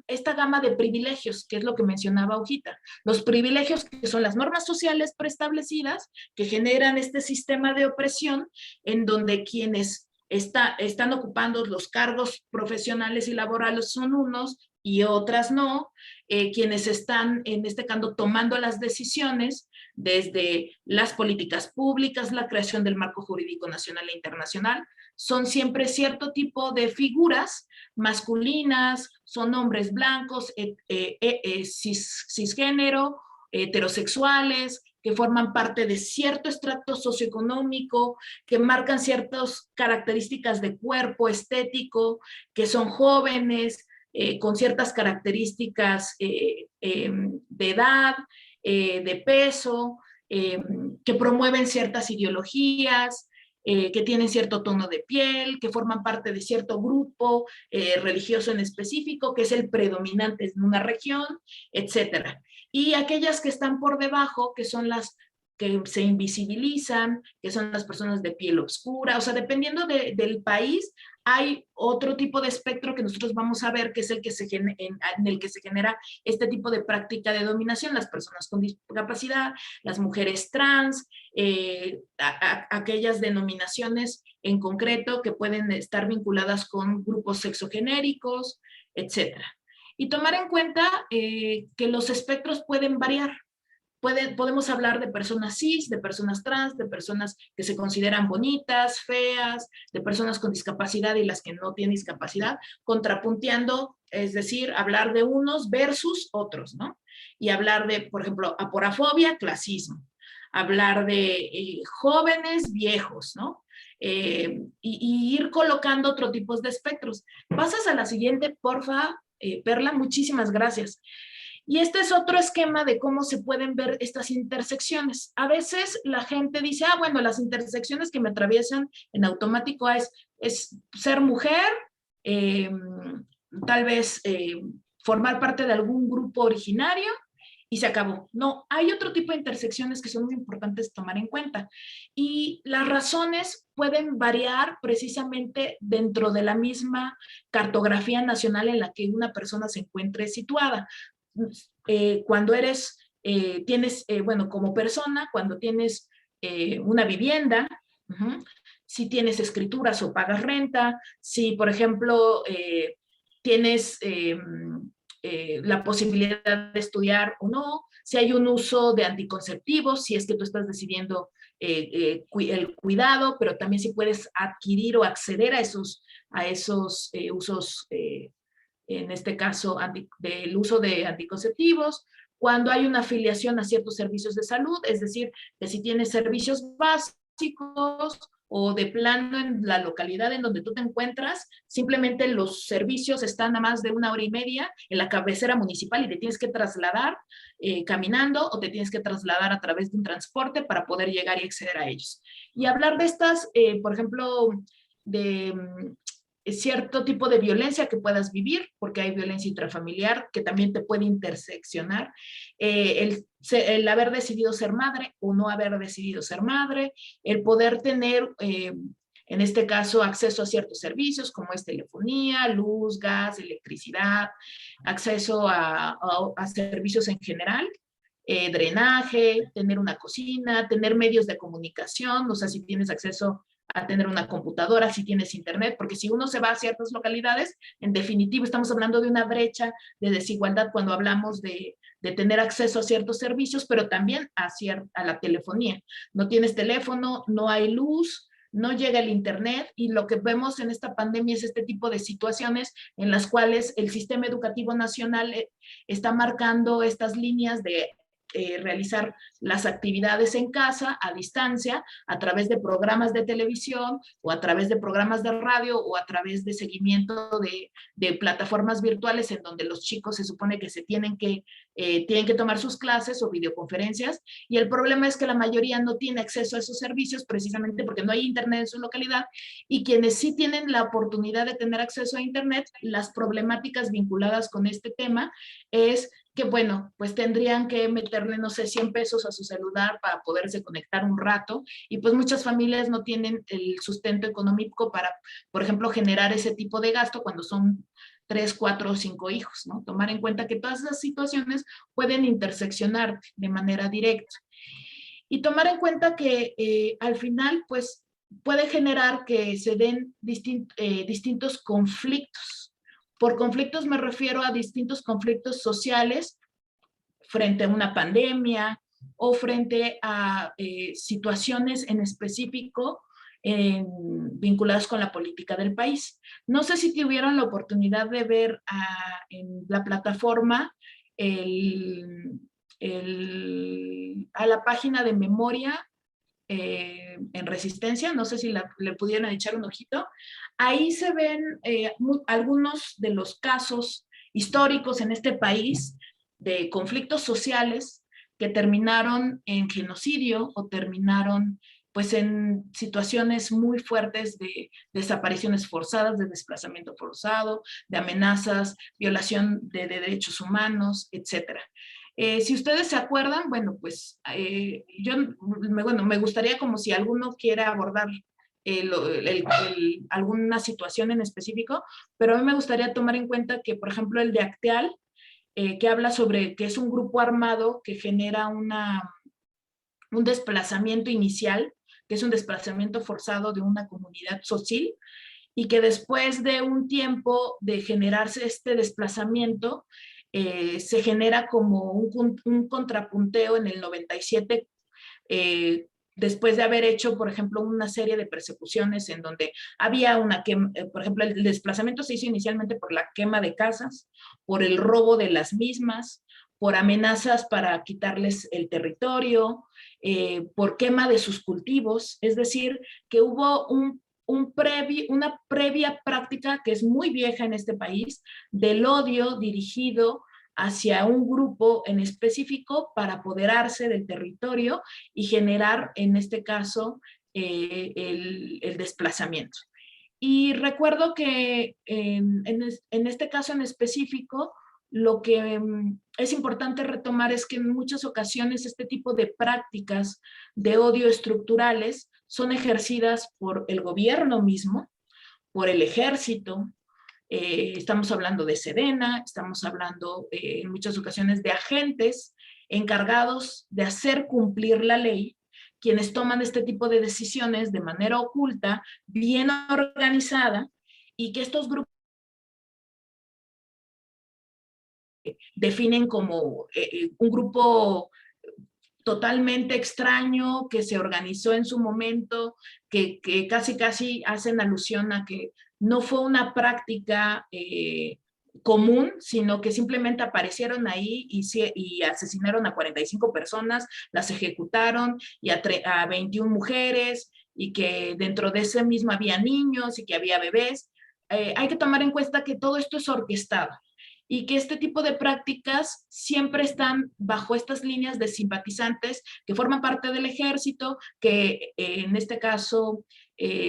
esta gama de privilegios, que es lo que mencionaba Hojita. Los privilegios que son las normas sociales preestablecidas, que generan este sistema de opresión, en donde quienes están ocupando los cargos profesionales y laborales son unos y otras no, quienes están en este caso tomando las decisiones desde las políticas públicas, la creación del marco jurídico nacional e internacional, son siempre cierto tipo de figuras masculinas, son hombres blancos, cisgénero, heterosexuales, que forman parte de cierto estrato socioeconómico, que marcan ciertas características de cuerpo estético, que son jóvenes, con ciertas características de edad, de peso, que promueven ciertas ideologías, que tienen cierto tono de piel, que forman parte de cierto grupo religioso en específico, que es el predominante en una región, etcétera. Y aquellas que están por debajo, que son las que se invisibilizan, que son las personas de piel oscura, o sea, dependiendo del país, hay otro tipo de espectro que nosotros vamos a ver, que es el que en el que se genera este tipo de práctica de dominación, las personas con discapacidad, las mujeres trans, aquellas denominaciones en concreto que pueden estar vinculadas con grupos sexogenéricos, etc. Y tomar en cuenta que los espectros pueden variar. Podemos hablar de personas cis, de personas trans, de personas que se consideran bonitas, feas, de personas con discapacidad y las que no tienen discapacidad, contrapunteando, es decir, hablar de unos versus otros, ¿no? Y hablar de, por ejemplo, aporafobia, clasismo. Hablar de jóvenes, viejos, ¿no? Y ir colocando otro tipo de espectros. Pasas a la siguiente, porfa, Perla, muchísimas gracias. Y este es otro esquema de cómo se pueden ver estas intersecciones. A veces la gente dice, bueno, las intersecciones que me atraviesan en automático es ser mujer, tal vez formar parte de algún grupo originario y se acabó. No, hay otro tipo de intersecciones que son muy importantes tomar en cuenta. Y las razones pueden variar precisamente dentro de la misma cartografía nacional en la que una persona se encuentre situada. Cuando tienes, bueno, como persona, cuando tienes una vivienda, si tienes escrituras o pagas renta, si, por ejemplo, tienes la posibilidad de estudiar o no, si hay un uso de anticonceptivos, si es que tú estás decidiendo el cuidado, pero también si puedes adquirir o acceder a esos usos en este caso del uso de anticonceptivos, cuando hay una afiliación a ciertos servicios de salud, es decir, que si tienes servicios básicos o de plano en la localidad en donde tú te encuentras, simplemente los servicios están a más de 1 hora y media en la cabecera municipal y te tienes que trasladar caminando o te tienes que trasladar a través de un transporte para poder llegar y acceder a ellos. Y hablar de estas, por ejemplo, de cierto tipo de violencia que puedas vivir, porque hay violencia intrafamiliar que también te puede interseccionar, el haber decidido ser madre o no haber decidido ser madre, el poder tener, en este caso, acceso a ciertos servicios como es telefonía, luz, gas, electricidad, acceso a servicios en general, drenaje, tener una cocina, tener medios de comunicación, o sea, si tienes acceso a tener una computadora, si tienes internet, porque si uno se va a ciertas localidades, en definitiva estamos hablando de una brecha de desigualdad cuando hablamos de tener acceso a ciertos servicios, pero también a la telefonía. No tienes teléfono, no hay luz, no llega el internet, y lo que vemos en esta pandemia es este tipo de situaciones en las cuales el sistema educativo nacional está marcando estas líneas de realizar las actividades en casa, a distancia, a través de programas de televisión o a través de programas de radio o a través de seguimiento de plataformas virtuales en donde los chicos se supone que tienen que tomar sus clases o videoconferencias, y el problema es que la mayoría no tiene acceso a esos servicios precisamente porque no hay internet en su localidad, y quienes sí tienen la oportunidad de tener acceso a internet, las problemáticas vinculadas con este tema es que, bueno, pues tendrían que meterle, no sé, 100 pesos a su celular para poderse conectar un rato, y pues muchas familias no tienen el sustento económico para, por ejemplo, generar ese tipo de gasto cuando son 3, 4 o 5 hijos, ¿no? Tomar en cuenta que todas esas situaciones pueden interseccionar de manera directa. Y tomar en cuenta que al final, pues, puede generar que se den distintos conflictos. Por conflictos me refiero a distintos conflictos sociales frente a una pandemia o frente a situaciones en específico vinculadas con la política del país. No sé si tuvieron la oportunidad de ver en la plataforma a la página de memoria en Resistencia, no sé si le pudieron echar un ojito. Ahí se ven algunos de los casos históricos en este país de conflictos sociales que terminaron en genocidio o terminaron pues en situaciones muy fuertes de desapariciones forzadas, de desplazamiento forzado, de amenazas, violación de derechos humanos, etcétera. Si ustedes se acuerdan, bueno, pues me gustaría como si alguno quiere abordar alguna situación en específico, pero a mí me gustaría tomar en cuenta que, por ejemplo, el de Acteal, que habla sobre que es un grupo armado que genera un desplazamiento inicial, que es un desplazamiento forzado de una comunidad social, y que después de un tiempo de generarse este desplazamiento, se genera como un contrapunteo en el 97, después de haber hecho, por ejemplo, una serie de persecuciones en donde había por ejemplo, el desplazamiento se hizo inicialmente por la quema de casas, por el robo de las mismas, por amenazas para quitarles el territorio, por quema de sus cultivos, es decir, que hubo una previa práctica que es muy vieja en este país del odio dirigido hacia un grupo en específico para apoderarse del territorio y generar, en este caso, el desplazamiento. Y recuerdo que en este caso en específico, lo que es importante retomar es que en muchas ocasiones este tipo de prácticas de odio estructurales son ejercidas por el gobierno mismo, por el ejército, estamos hablando de Sedena, estamos hablando en muchas ocasiones de agentes encargados de hacer cumplir la ley, quienes toman este tipo de decisiones de manera oculta, bien organizada, y que estos grupos definen como un grupo totalmente extraño que se organizó en su momento, que casi hacen alusión a que no fue una práctica común, sino que simplemente aparecieron ahí y asesinaron a 45 personas, las ejecutaron, y a 21 mujeres, y que dentro de ese mismo había niños y que había bebés. Hay que tomar en cuenta que todo esto es orquestado y que este tipo de prácticas siempre están bajo estas líneas de simpatizantes que forman parte del ejército, que en este caso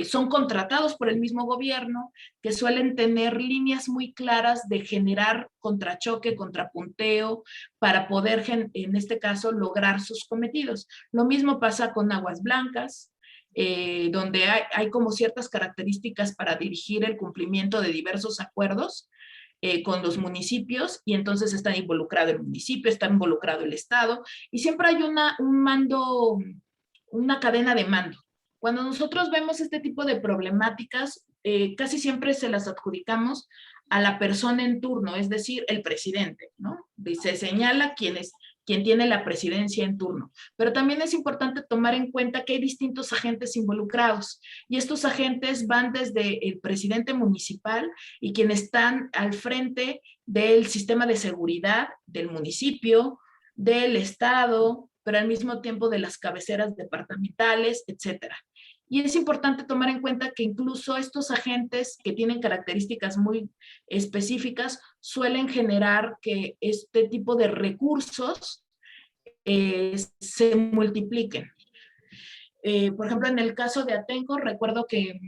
son contratados por el mismo gobierno, que suelen tener líneas muy claras de generar contrachoque, contrapunteo, para poder, en este caso, lograr sus cometidos. Lo mismo pasa con Aguas Blancas, donde hay como ciertas características para dirigir el cumplimiento de diversos acuerdos con los municipios, y entonces está involucrado el municipio, está involucrado el Estado, y siempre hay un mando, una cadena de mando. Cuando nosotros vemos este tipo de problemáticas, casi siempre se las adjudicamos a la persona en turno, es decir, el presidente, ¿no? Se señala quien tiene la presidencia en turno. Pero también es importante tomar en cuenta que hay distintos agentes involucrados, y estos agentes van desde el presidente municipal y quienes están al frente del sistema de seguridad del municipio, del estado, pero al mismo tiempo de las cabeceras departamentales, etcétera. Y es importante tomar en cuenta que incluso estos agentes que tienen características muy específicas suelen generar que este tipo de recursos se multipliquen. Por ejemplo, en el caso de Atenco, recuerdo que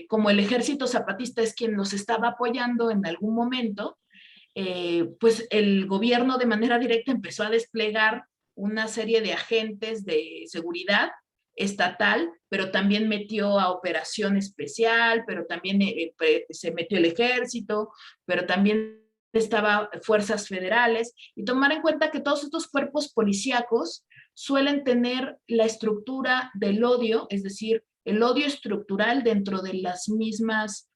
como el Ejército Zapatista es quien nos estaba apoyando en algún momento, pues el gobierno de manera directa empezó a desplegar una serie de agentes de seguridad estatal, pero también metió a operación especial, pero también se metió el ejército, pero también estaba fuerzas federales, y tomar en cuenta que todos estos cuerpos policíacos suelen tener la estructura del odio, es decir, el odio estructural dentro de las mismas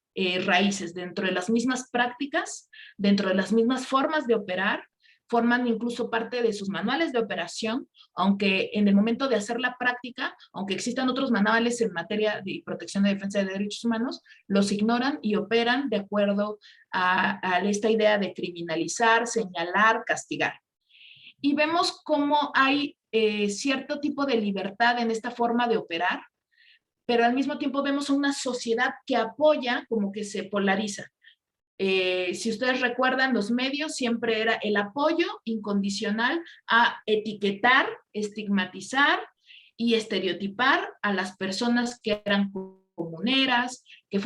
raíces, dentro de las mismas prácticas, dentro de las mismas formas de operar, forman incluso parte de sus manuales de operación, aunque en el momento de hacer la práctica, aunque existan otros manuales en materia de protección y defensa de derechos humanos, los ignoran y operan de acuerdo a esta idea de criminalizar, señalar, castigar. Y vemos cómo hay cierto tipo de libertad en esta forma de operar, pero al mismo tiempo vemos una sociedad que apoya, como que se polariza. Si ustedes recuerdan, los medios siempre era el apoyo incondicional a etiquetar, estigmatizar y estereotipar a las personas que eran comuneras, que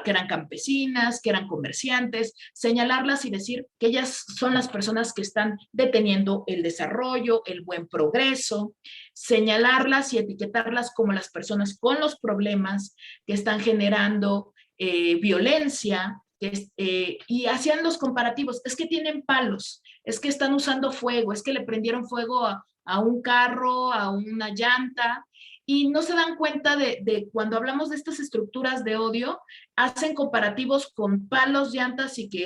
eran campesinas, que eran comerciantes, señalarlas y decir que ellas son las personas que están deteniendo el desarrollo, el buen progreso, señalarlas y etiquetarlas como las personas con los problemas que están generando violencia, y hacían los comparativos, es que tienen palos, es que están usando fuego, es que le prendieron fuego a un carro, a una llanta, y no se dan cuenta de cuando hablamos de estas estructuras de odio, hacen comparativos con palos, llantas y que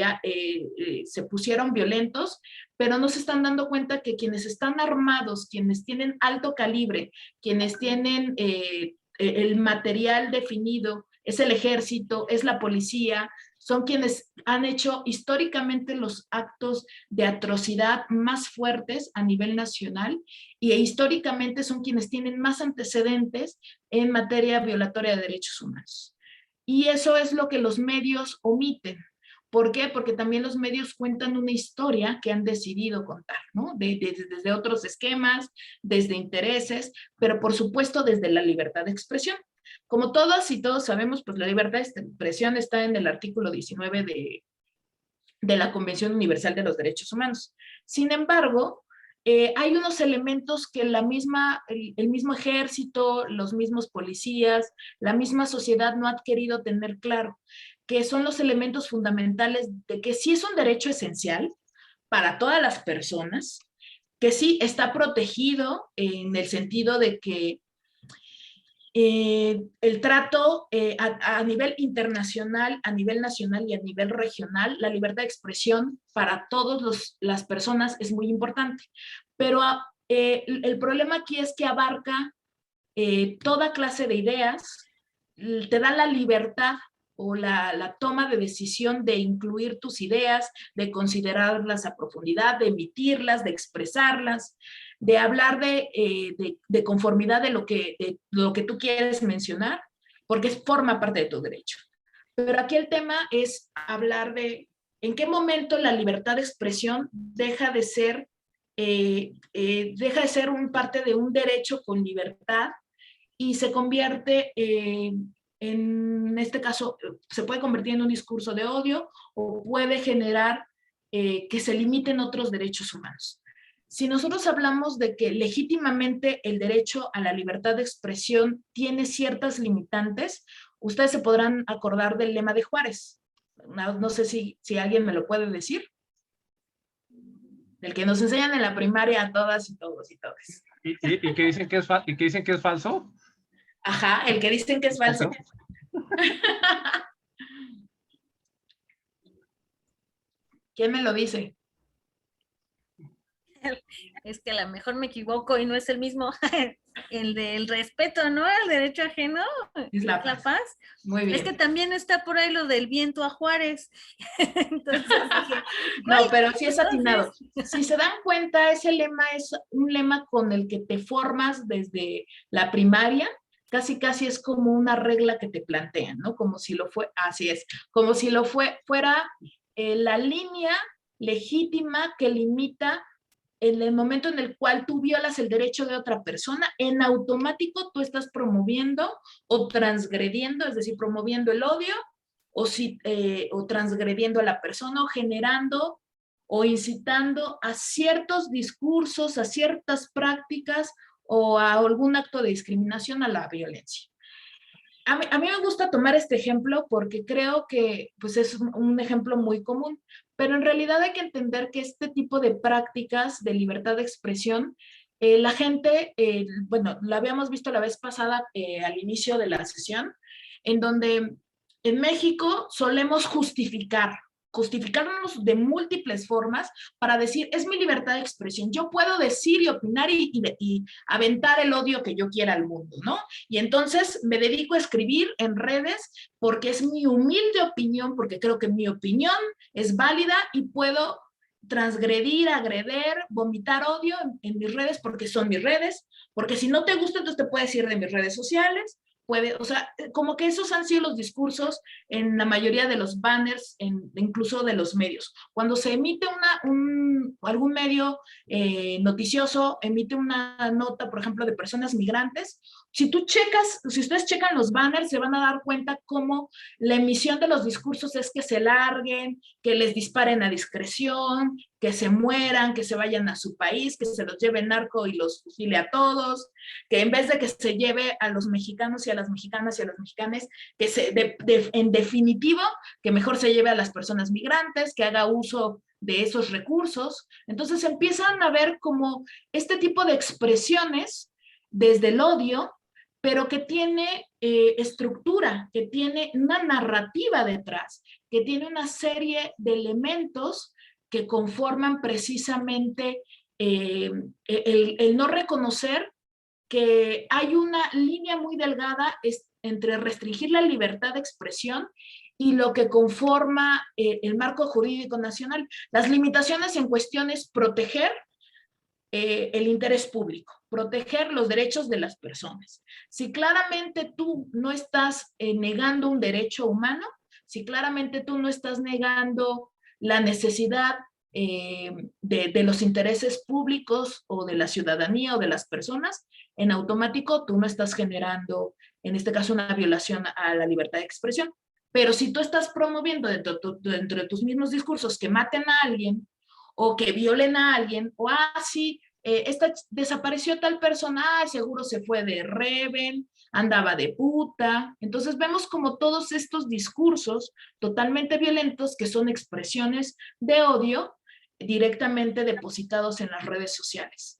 se pusieron violentos, pero no se están dando cuenta que quienes están armados, quienes tienen alto calibre, quienes tienen el material definido, es el ejército, es la policía, son quienes han hecho históricamente los actos de atrocidad más fuertes a nivel nacional, y históricamente son quienes tienen más antecedentes en materia violatoria de derechos humanos. Y eso es lo que los medios omiten. ¿Por qué? Porque también los medios cuentan una historia que han decidido contar, ¿no? Desde otros esquemas, desde intereses, pero por supuesto desde la libertad de expresión. Como todas y todos sabemos, pues la libertad de expresión está en el artículo 19 de la Convención Universal de los Derechos Humanos. Sin embargo, hay unos elementos que el mismo ejército, los mismos policías, la misma sociedad no ha querido tener claro, que son los elementos fundamentales de que sí es un derecho esencial para todas las personas, que sí está protegido en el sentido de que el trato a nivel internacional, a nivel nacional y a nivel regional, la libertad de expresión para todas las personas es muy importante. Pero el problema aquí es que abarca toda clase de ideas, te da la libertad o la toma de decisión de incluir tus ideas, de considerarlas a profundidad, de emitirlas, de expresarlas, de hablar de conformidad de lo que tú quieres mencionar, porque forma parte de tu derecho. Pero aquí el tema es hablar de en qué momento la libertad de expresión deja de ser un parte de un derecho con libertad y se convierte, en este caso, se puede convertir en un discurso de odio o puede generar que se limiten otros derechos humanos. Si nosotros hablamos de que legítimamente el derecho a la libertad de expresión tiene ciertas limitantes, ustedes se podrán acordar del lema de Juárez. No sé si alguien me lo puede decir. Del que nos enseñan en la primaria a todas y todos y todas.
¿Y que dicen que es falso?
Ajá, el que dicen que es falso. ¿Quién me lo dice?
Es que a lo mejor me equivoco y no es el mismo, el del respeto, ¿no? El derecho ajeno,
Es la paz. Muy bien.
Es que también está por ahí lo del viento a Juárez. Entonces dije,
no, pero sí es atinado. Si se dan cuenta, ese lema es un lema con el que te formas desde la primaria. Casi es como una regla que te plantean, ¿no? Como si lo fue, así es, como si lo fuera la línea legítima que limita en el momento en el cual tú violas el derecho de otra persona, en automático tú estás promoviendo o transgrediendo, es decir, promoviendo el odio o transgrediendo a la persona o generando o incitando a ciertos discursos, a ciertas prácticas o a algún acto de discriminación, a la violencia. A mí me gusta tomar este ejemplo porque creo que pues, es un ejemplo muy común, pero en realidad hay que entender que este tipo de prácticas de libertad de expresión, la gente, bueno, la habíamos visto la vez pasada al inicio de la sesión, en donde en México solemos justificarnos de múltiples formas para decir, es mi libertad de expresión, yo puedo decir y opinar y aventar el odio que yo quiera al mundo, ¿no? Y entonces me dedico a escribir en redes porque es mi humilde opinión, porque creo que mi opinión es válida y puedo transgredir, agreder, vomitar odio en mis redes porque son mis redes, porque si no te gusta, entonces te puedes ir de mis redes sociales, o sea, como que esos han sido los discursos en la mayoría de los banners, incluso de los medios. Cuando se emite algún medio noticioso, emite una nota, por ejemplo, de personas migrantes, si ustedes checan los banners, se van a dar cuenta cómo la emisión de los discursos es que se larguen, que les disparen a discreción, que se mueran, que se vayan a su país, que se los lleve el narco y los fusile a todos, que en vez de que se lleve a los mexicanos y a las mexicanas y a los mexicanos, que en definitivo, que mejor se lleve a las personas migrantes, que haga uso de esos recursos. Entonces empiezan a ver como este tipo de expresiones desde el odio, pero que tiene estructura, que tiene una narrativa detrás, que tiene una serie de elementos que conforman precisamente el no reconocer que hay una línea muy delgada entre restringir la libertad de expresión y lo que conforma el marco jurídico nacional. Las limitaciones en cuestión es proteger el interés público, proteger los derechos de las personas. Si claramente tú no estás negando un derecho humano, si claramente tú no estás negando la necesidad de los intereses públicos o de la ciudadanía o de las personas, en automático tú no estás generando, en este caso, una violación a la libertad de expresión. Pero si tú estás promoviendo dentro de tus mismos discursos que maten a alguien o que violen a alguien, o sí, desapareció tal persona, seguro se fue de rebel, andaba de puta. Entonces vemos como todos estos discursos totalmente violentos que son expresiones de odio directamente depositados en las redes sociales.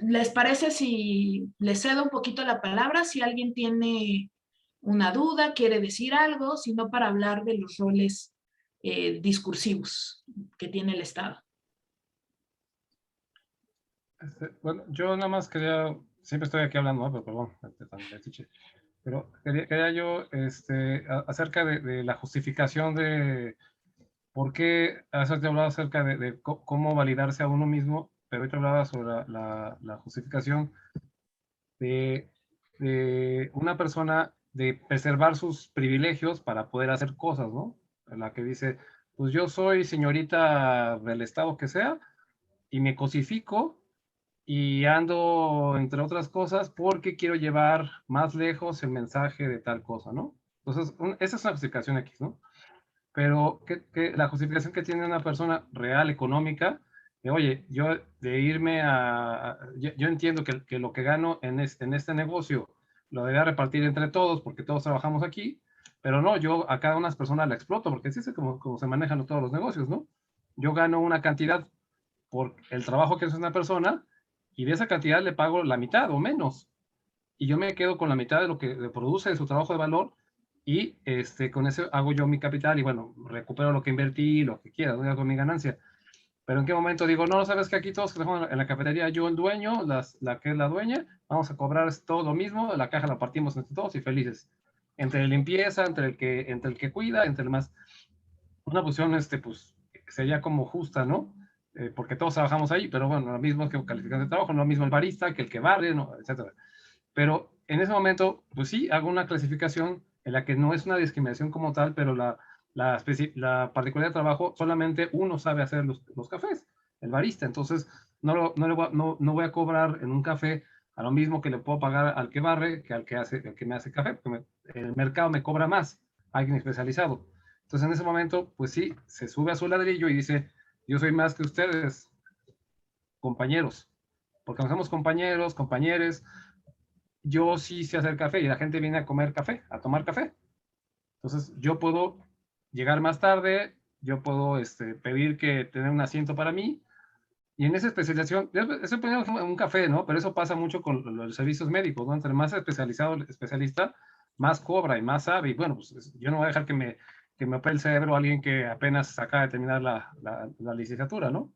¿Les parece si les cedo un poquito la palabra? Si alguien tiene una duda, quiere decir algo, sino para hablar de los roles discursivos que tiene el Estado.
Bueno, yo nada más quería, siempre estoy aquí hablando, ¿no? Pero perdón, pero quería yo, acerca de la justificación porque hace te hablaba acerca de cómo validarse a uno mismo, pero hoy te hablaba sobre la justificación de una persona de preservar sus privilegios para poder hacer cosas, ¿no? La que dice, pues yo soy señorita del estado que sea y me cosifico y ando, entre otras cosas, porque quiero llevar más lejos el mensaje de tal cosa, ¿no? Entonces, esa es una justificación X, ¿no? Pero la justificación que tiene una persona real, económica, de, oye, yo de irme yo entiendo que lo que gano en este negocio lo debería repartir entre todos, porque todos trabajamos aquí, pero no, yo a cada una persona la exploto, porque así es como se manejan todos los negocios, ¿no? Yo gano una cantidad por el trabajo que hace una persona, y de esa cantidad le pago la mitad o menos, y yo me quedo con la mitad de lo que produce de su trabajo de valor, y con eso hago yo mi capital y bueno, recupero lo que invertí, lo que quiera, ¿no? Con mi ganancia. Pero en qué momento digo, no, sabes que aquí todos que dejamos en la cafetería, yo el dueño, la que es la dueña, vamos a cobrar todo lo mismo, la caja la partimos entre todos y felices. Entre limpieza, entre el que cuida, entre el más. Una posición, pues, sería como justa, ¿no? Porque todos trabajamos ahí, pero bueno, lo mismo que calificación de trabajo, no lo mismo el barista que el que barre, ¿no? Etcétera. Pero en ese momento, pues sí, hago una clasificación en la que no es una discriminación como tal, pero la particularidad de trabajo, solamente uno sabe hacer los cafés, el barista. Entonces, no voy a cobrar en un café a lo mismo que le puedo pagar al que barre que al que me hace café, porque el mercado me cobra más, alguien especializado. Entonces, en ese momento, pues sí, se sube a su ladrillo y dice, yo soy más que ustedes, compañeros, porque nos somos compañeros, compañeres. Yo sí sé hacer café y la gente viene a comer café, a tomar café. Entonces, yo puedo llegar más tarde, yo puedo pedir que tener un asiento para mí, y en esa especialización, estoy poniendo un café, ¿no? Pero eso pasa mucho con los servicios médicos, ¿no? Entre más especializado el especialista, más cobra y más sabe. Y bueno, pues yo no voy a dejar que me opere el cerebro a alguien que apenas acaba de terminar la licenciatura, ¿no?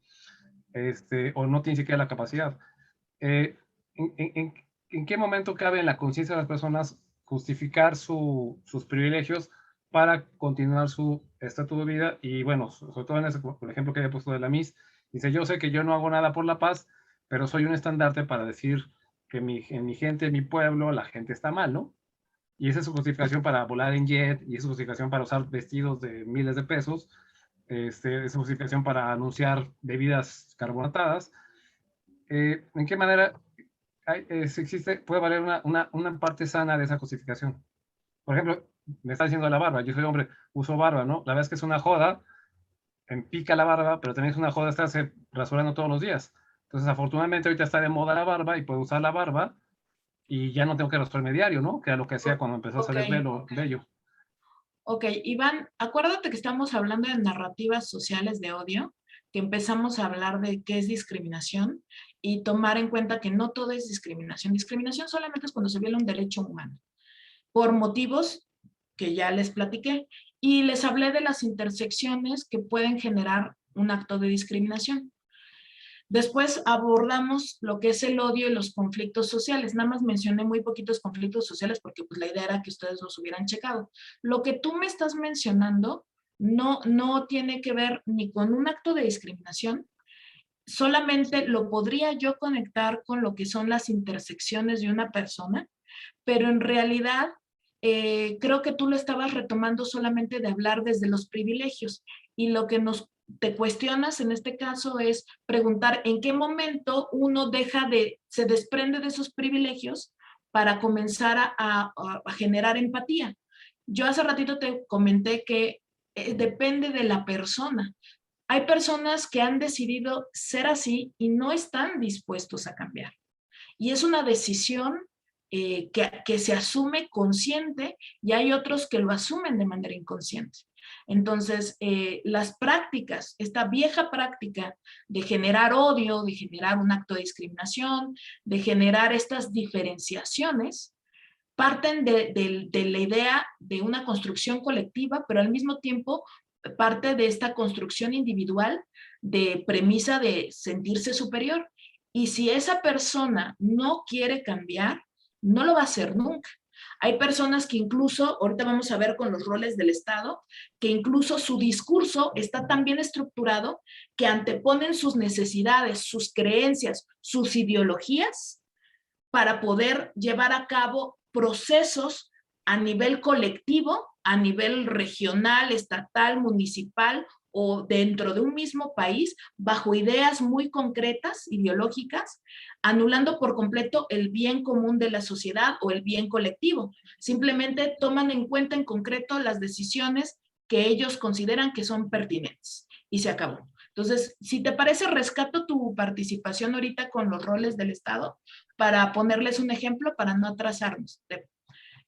O no tiene siquiera la capacidad. ¿En qué momento cabe en la conciencia de las personas justificar sus privilegios para continuar su estatuto de vida? Y bueno, sobre todo en ese, por ejemplo, que había puesto de la MIS, dice, yo sé que yo no hago nada por la paz, pero soy un estandarte para decir que en mi gente, en mi pueblo, la gente está mal, ¿no? Y esa es su justificación para volar en jet, y esa es su justificación para usar vestidos de miles de pesos, esa es su justificación para anunciar bebidas carbonatadas. ¿En qué manera puede valer una parte sana de esa justificación? Por ejemplo, me está diciendo la barba, yo soy hombre, uso barba, ¿no? La verdad es que es una joda, pica la barba, pero también es una joda estarse rasurando todos los días. Entonces, afortunadamente, ahorita está de moda la barba y puedo usar la barba y ya no tengo que rasurarme diario, ¿no? Que era lo que hacía cuando empezó a salir vello.
Ok, Iván, acuérdate que estamos hablando de narrativas sociales de odio, que empezamos a hablar de qué es discriminación y tomar en cuenta que no todo es discriminación. Discriminación solamente es cuando se viola un derecho humano, por motivos que ya les platiqué, y les hablé de las intersecciones que pueden generar un acto de discriminación. Después abordamos lo que es el odio y los conflictos sociales. Nada más mencioné muy poquitos conflictos sociales porque pues, la idea era que ustedes los hubieran checado. Lo que tú me estás mencionando no tiene que ver ni con un acto de discriminación, solamente lo podría yo conectar con lo que son las intersecciones de una persona, pero en realidad creo que tú lo estabas retomando solamente de hablar desde los privilegios, y lo que te cuestionas en este caso es preguntar en qué momento uno se desprende de esos privilegios para comenzar a generar empatía. Yo hace ratito te comenté que depende de la persona. Hay personas que han decidido ser así y no están dispuestos a cambiar. Y es una decisión que se asume consciente, y hay otros que lo asumen de manera inconsciente. Entonces, las prácticas, esta vieja práctica de generar odio, de generar un acto de discriminación, de generar estas diferenciaciones, parten de la idea de una construcción colectiva, pero al mismo tiempo parte de esta construcción individual de premisa de sentirse superior. Y si esa persona no quiere cambiar, no lo va a hacer nunca. Hay personas que incluso, ahorita vamos a ver con los roles del Estado, que incluso su discurso está tan bien estructurado que anteponen sus necesidades, sus creencias, sus ideologías para poder llevar a cabo procesos a nivel colectivo, a nivel regional, estatal, municipal o dentro de un mismo país, bajo ideas muy concretas, ideológicas, anulando por completo el bien común de la sociedad o el bien colectivo. Simplemente toman en cuenta en concreto las decisiones que ellos consideran que son pertinentes. Y se acabó. Entonces, si te parece, rescato tu participación ahorita con los roles del Estado para ponerles un ejemplo para no atrasarnos.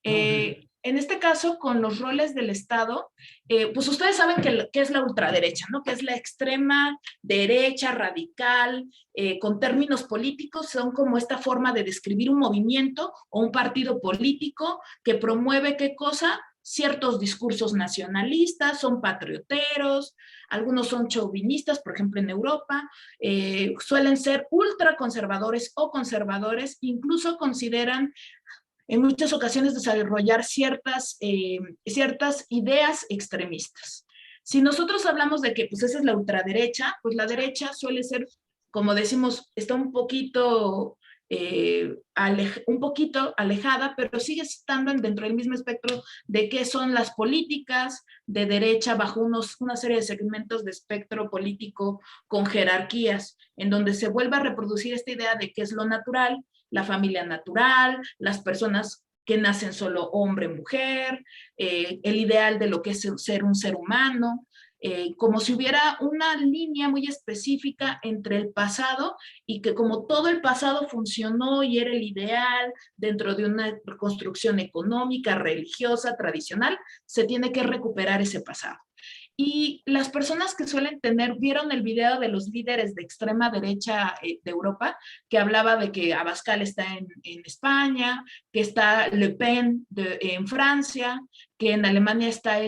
En este caso, con los roles del Estado, pues ustedes saben qué es la ultraderecha, ¿no? Que es la extrema derecha radical, con términos políticos, son como esta forma de describir un movimiento o un partido político que promueve ¿qué cosa? Ciertos discursos nacionalistas, son patrioteros, algunos son chauvinistas, por ejemplo en Europa, suelen ser ultraconservadores o conservadores, incluso consideran en muchas ocasiones desarrollar ciertas ideas extremistas. Si nosotros hablamos de que pues esa es la ultraderecha, pues la derecha suele ser, como decimos, está un poquito alejada, pero sigue estando dentro del mismo espectro de qué son las políticas de derecha bajo una serie de segmentos de espectro político con jerarquías, en donde se vuelve a reproducir esta idea de qué es lo natural, la familia natural, las personas que nacen solo hombre, mujer, el ideal de lo que es ser un ser humano, como si hubiera una línea muy específica entre el pasado y que como todo el pasado funcionó y era el ideal dentro de una construcción económica, religiosa, tradicional, se tiene que recuperar ese pasado. Y las personas que suelen vieron el video de los líderes de extrema derecha de Europa, que hablaba de que Abascal está en España, que está Le Pen en Francia, que en Alemania está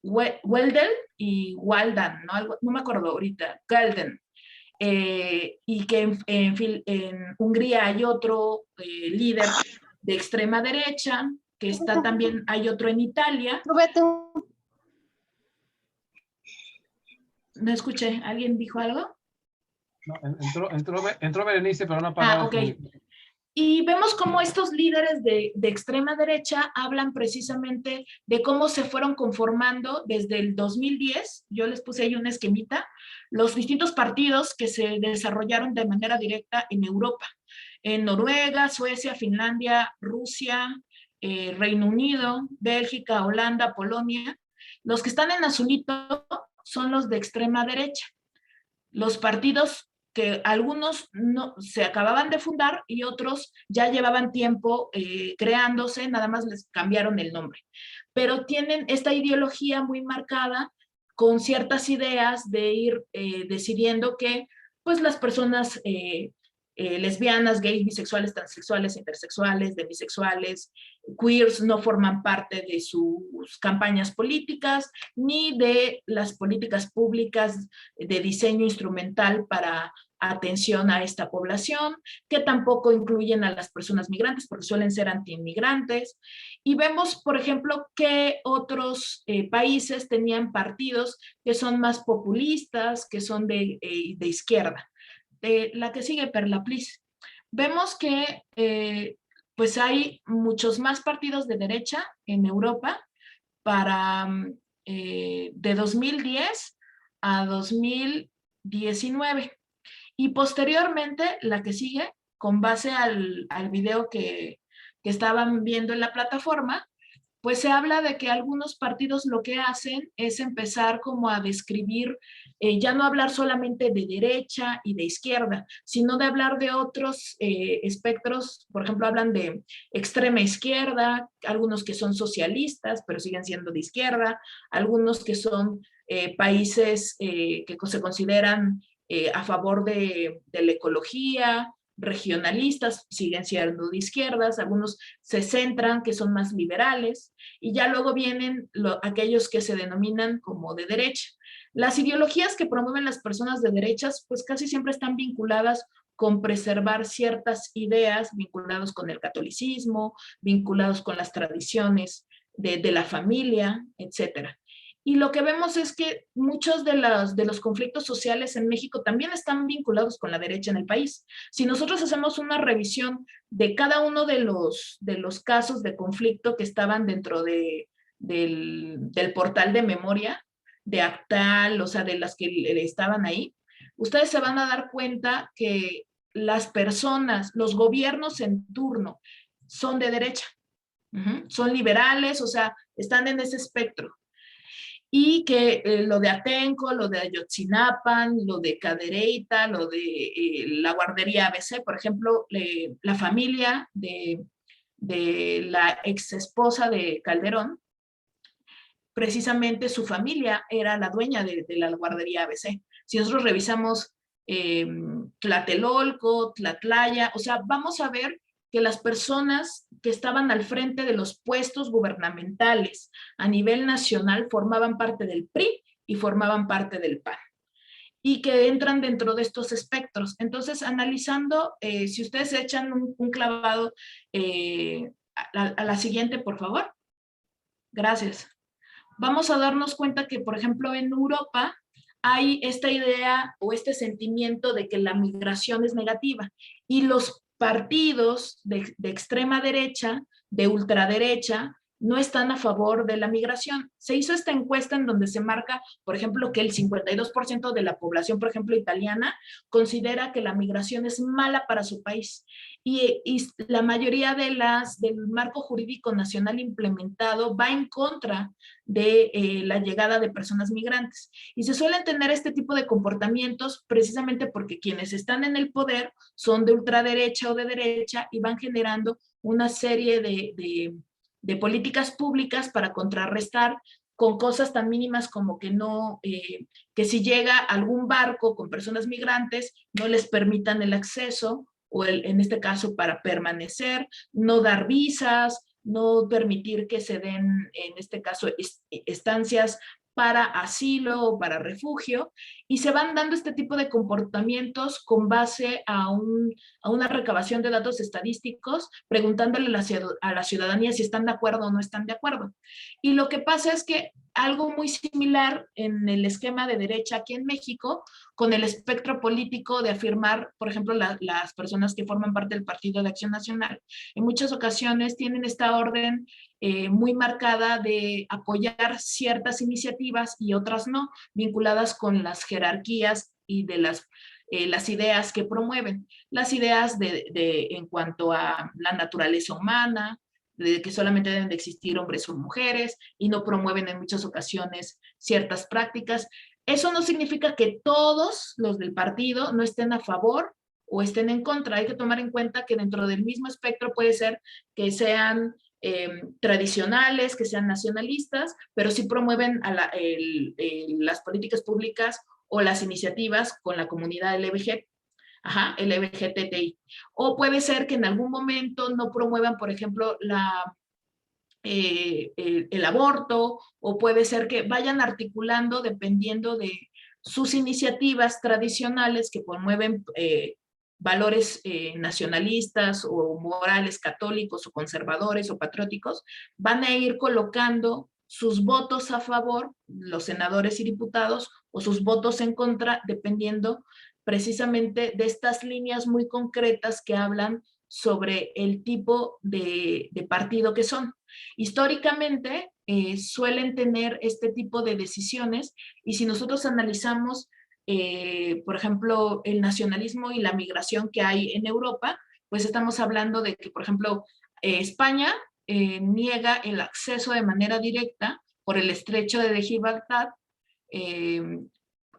Weldel y Waldan, no me acuerdo ahorita, Galden. Y que en Hungría hay otro líder de extrema derecha, que está también, hay otro en Italia. No escuché, ¿alguien dijo algo?
No, entró Berenice, pero no ha parado.
Ok. Y vemos cómo estos líderes de extrema derecha hablan precisamente de cómo se fueron conformando desde el 2010, yo les puse ahí una esquemita, los distintos partidos que se desarrollaron de manera directa en Europa, en Noruega, Suecia, Finlandia, Rusia, Reino Unido, Bélgica, Holanda, Polonia. Los que están en azulito son los de extrema derecha. Los partidos que algunos no, se acababan de fundar y otros ya llevaban tiempo creándose, nada más les cambiaron el nombre. Pero tienen esta ideología muy marcada con ciertas ideas de ir decidiendo que pues las personas lesbianas, gays, bisexuales, transexuales, intersexuales, demisexuales, queers no forman parte de sus campañas políticas ni de las políticas públicas de diseño instrumental para atención a esta población, que tampoco incluyen a las personas migrantes porque suelen ser antiinmigrantes. Y vemos, por ejemplo, que otros países tenían partidos que son más populistas, que son de izquierda. La que sigue, Perla, please. Vemos que pues hay muchos más partidos de derecha en Europa para de 2010 a 2019. Y posteriormente, la que sigue, con base al video que estaban viendo en la plataforma, pues se habla de que algunos partidos lo que hacen es empezar como a describir, ya no hablar solamente de derecha y de izquierda, sino de hablar de otros espectros. Por ejemplo, hablan de extrema izquierda, algunos que son socialistas, pero siguen siendo de izquierda, algunos que son países que se consideran a favor de la ecología, regionalistas, siguen siendo de izquierdas, algunos se centran que son más liberales, y ya luego vienen aquellos que se denominan como de derecha. Las ideologías que promueven las personas de derechas, pues casi siempre están vinculadas con preservar ciertas ideas vinculadas con el catolicismo, vinculados con las tradiciones de la familia, etcétera. Y lo que vemos es que muchos de los conflictos sociales en México también están vinculados con la derecha en el país. Si nosotros hacemos una revisión de cada uno de los casos de conflicto que estaban dentro del portal de memoria, de Actal, o sea, de las que estaban ahí, ustedes se van a dar cuenta que las personas, los gobiernos en turno, son de derecha, son liberales, o sea, están en ese espectro. Y que lo de Atenco, lo de Ayotzinapan, lo de Cadereyta, lo de la guardería ABC, por ejemplo, la familia de la ex esposa de Calderón, precisamente su familia era la dueña de la guardería ABC. Si nosotros revisamos Tlatelolco, Tlatlaya, o sea, vamos a ver que las personas que estaban al frente de los puestos gubernamentales a nivel nacional formaban parte del PRI y formaban parte del PAN, y que entran dentro de estos espectros. Entonces, analizando, si ustedes echan un clavado a la siguiente, por favor. Gracias. Vamos a darnos cuenta que, por ejemplo, en Europa hay esta idea o este sentimiento de que la migración es negativa, y los partidos de extrema derecha, de ultraderecha, no están a favor de la migración. Se hizo esta encuesta en donde se marca, por ejemplo, que el 52% de la población, por ejemplo, italiana, considera que la migración es mala para su país. Y la mayoría del marco jurídico nacional implementado va en contra de la llegada de personas migrantes. Y se suelen tener este tipo de comportamientos precisamente porque quienes están en el poder son de ultraderecha o de derecha y van generando una serie de políticas públicas para contrarrestar con cosas tan mínimas como que no, que si llega algún barco con personas migrantes, no les permitan el acceso, o en este caso para permanecer, no dar visas, no permitir que se den, en este caso, estancias para asilo o para refugio, y se van dando este tipo de comportamientos con base a una recabación de datos estadísticos, preguntándole a la ciudadanía si están de acuerdo o no están de acuerdo. Y lo que pasa es que algo muy similar en el esquema de derecha aquí en México, con el espectro político de afirmar, por ejemplo, las personas que forman parte del Partido de Acción Nacional, en muchas ocasiones tienen esta orden muy marcada de apoyar ciertas iniciativas y otras no, vinculadas con las jerarquías y de las ideas que promueven. Las ideas en cuanto a la naturaleza humana, de que solamente deben de existir hombres o mujeres, y no promueven en muchas ocasiones ciertas prácticas. Eso no significa que todos los del partido no estén a favor o estén en contra. Hay que tomar en cuenta que dentro del mismo espectro puede ser que sean tradicionales, que sean nacionalistas, pero sí promueven las políticas públicas o las iniciativas con la comunidad LGBTI. O puede ser que en algún momento no promuevan, por ejemplo, el aborto, o puede ser que vayan articulando dependiendo de sus iniciativas tradicionales que promueven valores nacionalistas o morales católicos o conservadores o patrióticos, van a ir colocando sus votos a favor, los senadores y diputados, o sus votos en contra, dependiendo precisamente de estas líneas muy concretas que hablan sobre el tipo de partido que son. Históricamente suelen tener este tipo de decisiones, y si nosotros analizamos por ejemplo, el nacionalismo y la migración que hay en Europa, pues estamos hablando de que, por ejemplo, España niega el acceso de manera directa por el estrecho de Gibraltar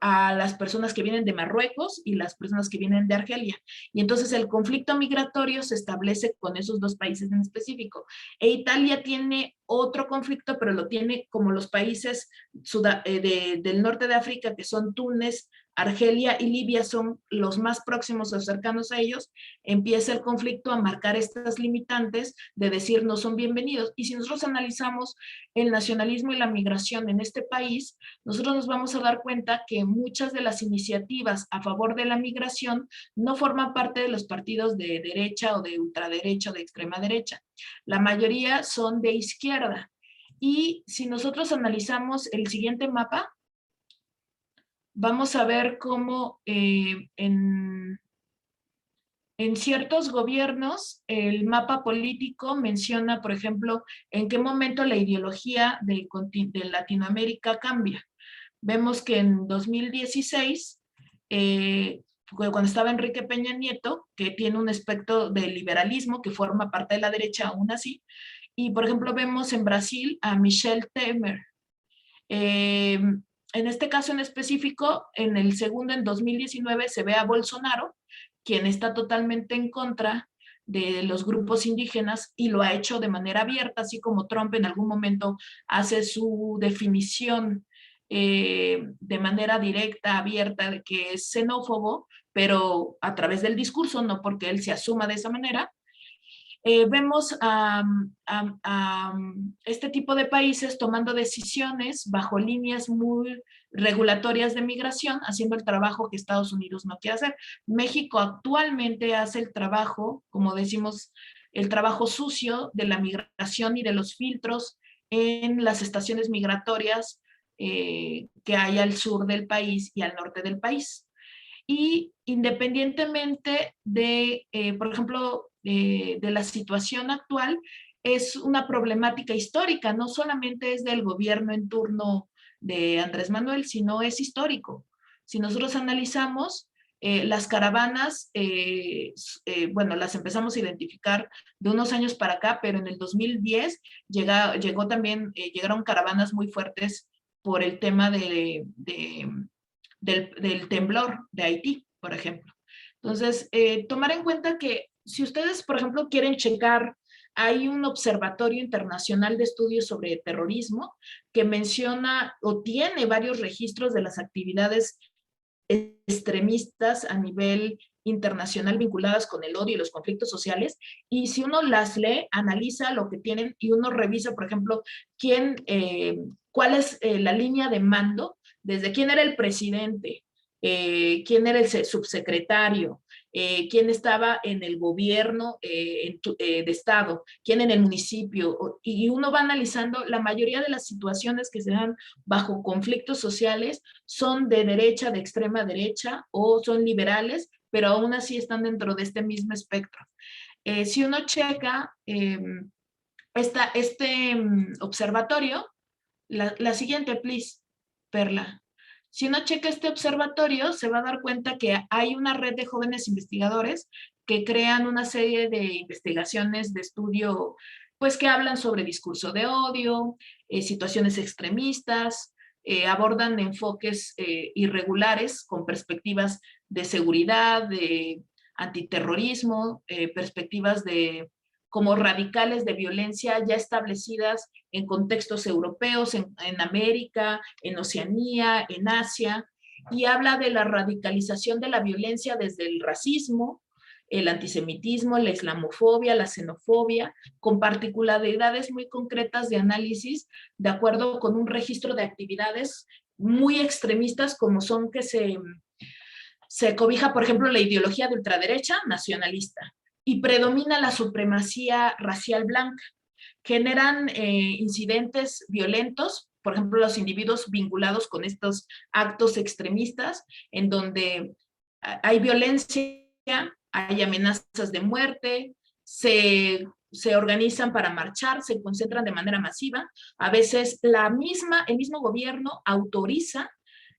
a las personas que vienen de Marruecos y las personas que vienen de Argelia. Y entonces el conflicto migratorio se establece con esos dos países en específico. E Italia tiene otro conflicto, pero lo tiene como los países del norte de África, que son Túnez, Argelia y Libia son los más próximos o cercanos a ellos, empieza el conflicto a marcar estas limitantes de decir no son bienvenidos. Y si nosotros analizamos el nacionalismo y la migración en este país, nosotros nos vamos a dar cuenta que muchas de las iniciativas a favor de la migración no forman parte de los partidos de derecha o de ultraderecha o de extrema derecha. La mayoría son de izquierda. Y si nosotros analizamos el siguiente mapa, vamos a ver cómo en ciertos gobiernos el mapa político menciona, por ejemplo, en qué momento la ideología de Latinoamérica cambia. Vemos que en 2016, cuando estaba Enrique Peña Nieto, que tiene un aspecto de liberalismo que forma parte de la derecha aún así, y por ejemplo vemos en Brasil a Michel Temer. En este caso en específico, en el segundo, en 2019, se ve a Bolsonaro, quien está totalmente en contra de los grupos indígenas y lo ha hecho de manera abierta, así como Trump en algún momento hace su definición de manera directa, abierta, de que es xenófobo, pero a través del discurso, no porque él se asuma de esa manera. Vemos a este tipo de países tomando decisiones bajo líneas muy regulatorias de migración, haciendo el trabajo que Estados Unidos no quiere hacer. México actualmente hace el trabajo, como decimos, el trabajo sucio de la migración y de los filtros en las estaciones migratorias que hay al sur del país y al norte del país. Y independientemente de, por ejemplo, de la situación actual, es una problemática histórica, no solamente es del gobierno en turno de Andrés Manuel, sino es histórico. Si nosotros analizamos, las caravanas, bueno, las empezamos a identificar de unos años para acá, pero en el 2010 llegó también, llegaron caravanas muy fuertes por el tema del temblor de Haití, por ejemplo. Entonces, tomar en cuenta que si ustedes, por ejemplo, quieren checar, hay un observatorio internacional de estudios sobre terrorismo que menciona o tiene varios registros de las actividades extremistas a nivel internacional vinculadas con el odio y los conflictos sociales, y si uno las lee, analiza lo que tienen y uno revisa, por ejemplo, cuál es la línea de mando, desde quién era el presidente, quién era el subsecretario, quién estaba en el gobierno de estado, quién en el municipio, y uno va analizando. La mayoría de las situaciones que se dan bajo conflictos sociales son de derecha, de extrema derecha, o son liberales, pero aún así están dentro de este mismo espectro. Si uno checa este observatorio, la siguiente, please, Perla. Si uno checa este observatorio, se va a dar cuenta que hay una red de jóvenes investigadores que crean una serie de investigaciones de estudio, pues que hablan sobre discurso de odio, situaciones extremistas, abordan enfoques irregulares con perspectivas de seguridad, de antiterrorismo, perspectivas de como radicales de violencia ya establecidas en contextos europeos, en América, en Oceanía, en Asia, y habla de la radicalización de la violencia desde el racismo, el antisemitismo, la islamofobia, la xenofobia, con particularidades muy concretas de análisis, de acuerdo con un registro de actividades muy extremistas, como son que se cobija, por ejemplo, la ideología de ultraderecha nacionalista, y predomina la supremacía racial blanca. Generan incidentes violentos, por ejemplo, los individuos vinculados con estos actos extremistas, en donde hay violencia, hay amenazas de muerte, se organizan para marchar, se concentran de manera masiva. A veces el mismo gobierno autoriza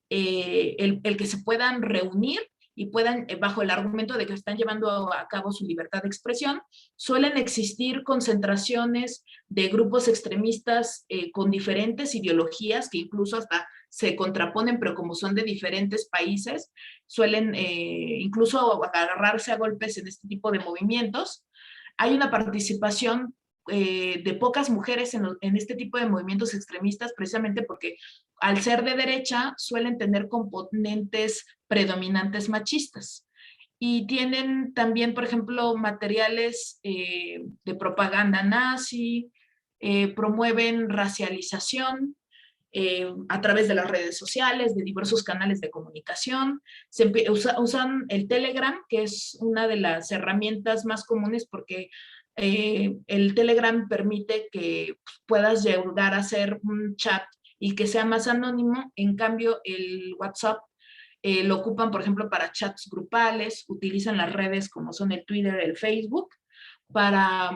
el que se puedan reunir y puedan, bajo el argumento de que están llevando a cabo su libertad de expresión. Suelen existir concentraciones de grupos extremistas con diferentes ideologías que incluso hasta se contraponen, pero como son de diferentes países, suelen incluso agarrarse a golpes en este tipo de movimientos. Hay una participación de pocas mujeres en este tipo de movimientos extremistas, precisamente porque al ser de derecha suelen tener componentes predominantes machistas. Y tienen también, por ejemplo, materiales de propaganda nazi, promueven racialización a través de las redes sociales, de diversos canales de comunicación. Usan el Telegram, que es una de las herramientas más comunes porque el Telegram permite que puedas llegar a hacer un chat y que sea más anónimo. En cambio, el WhatsApp lo ocupan, por ejemplo, para chats grupales, utilizan las redes como son el Twitter, el Facebook, para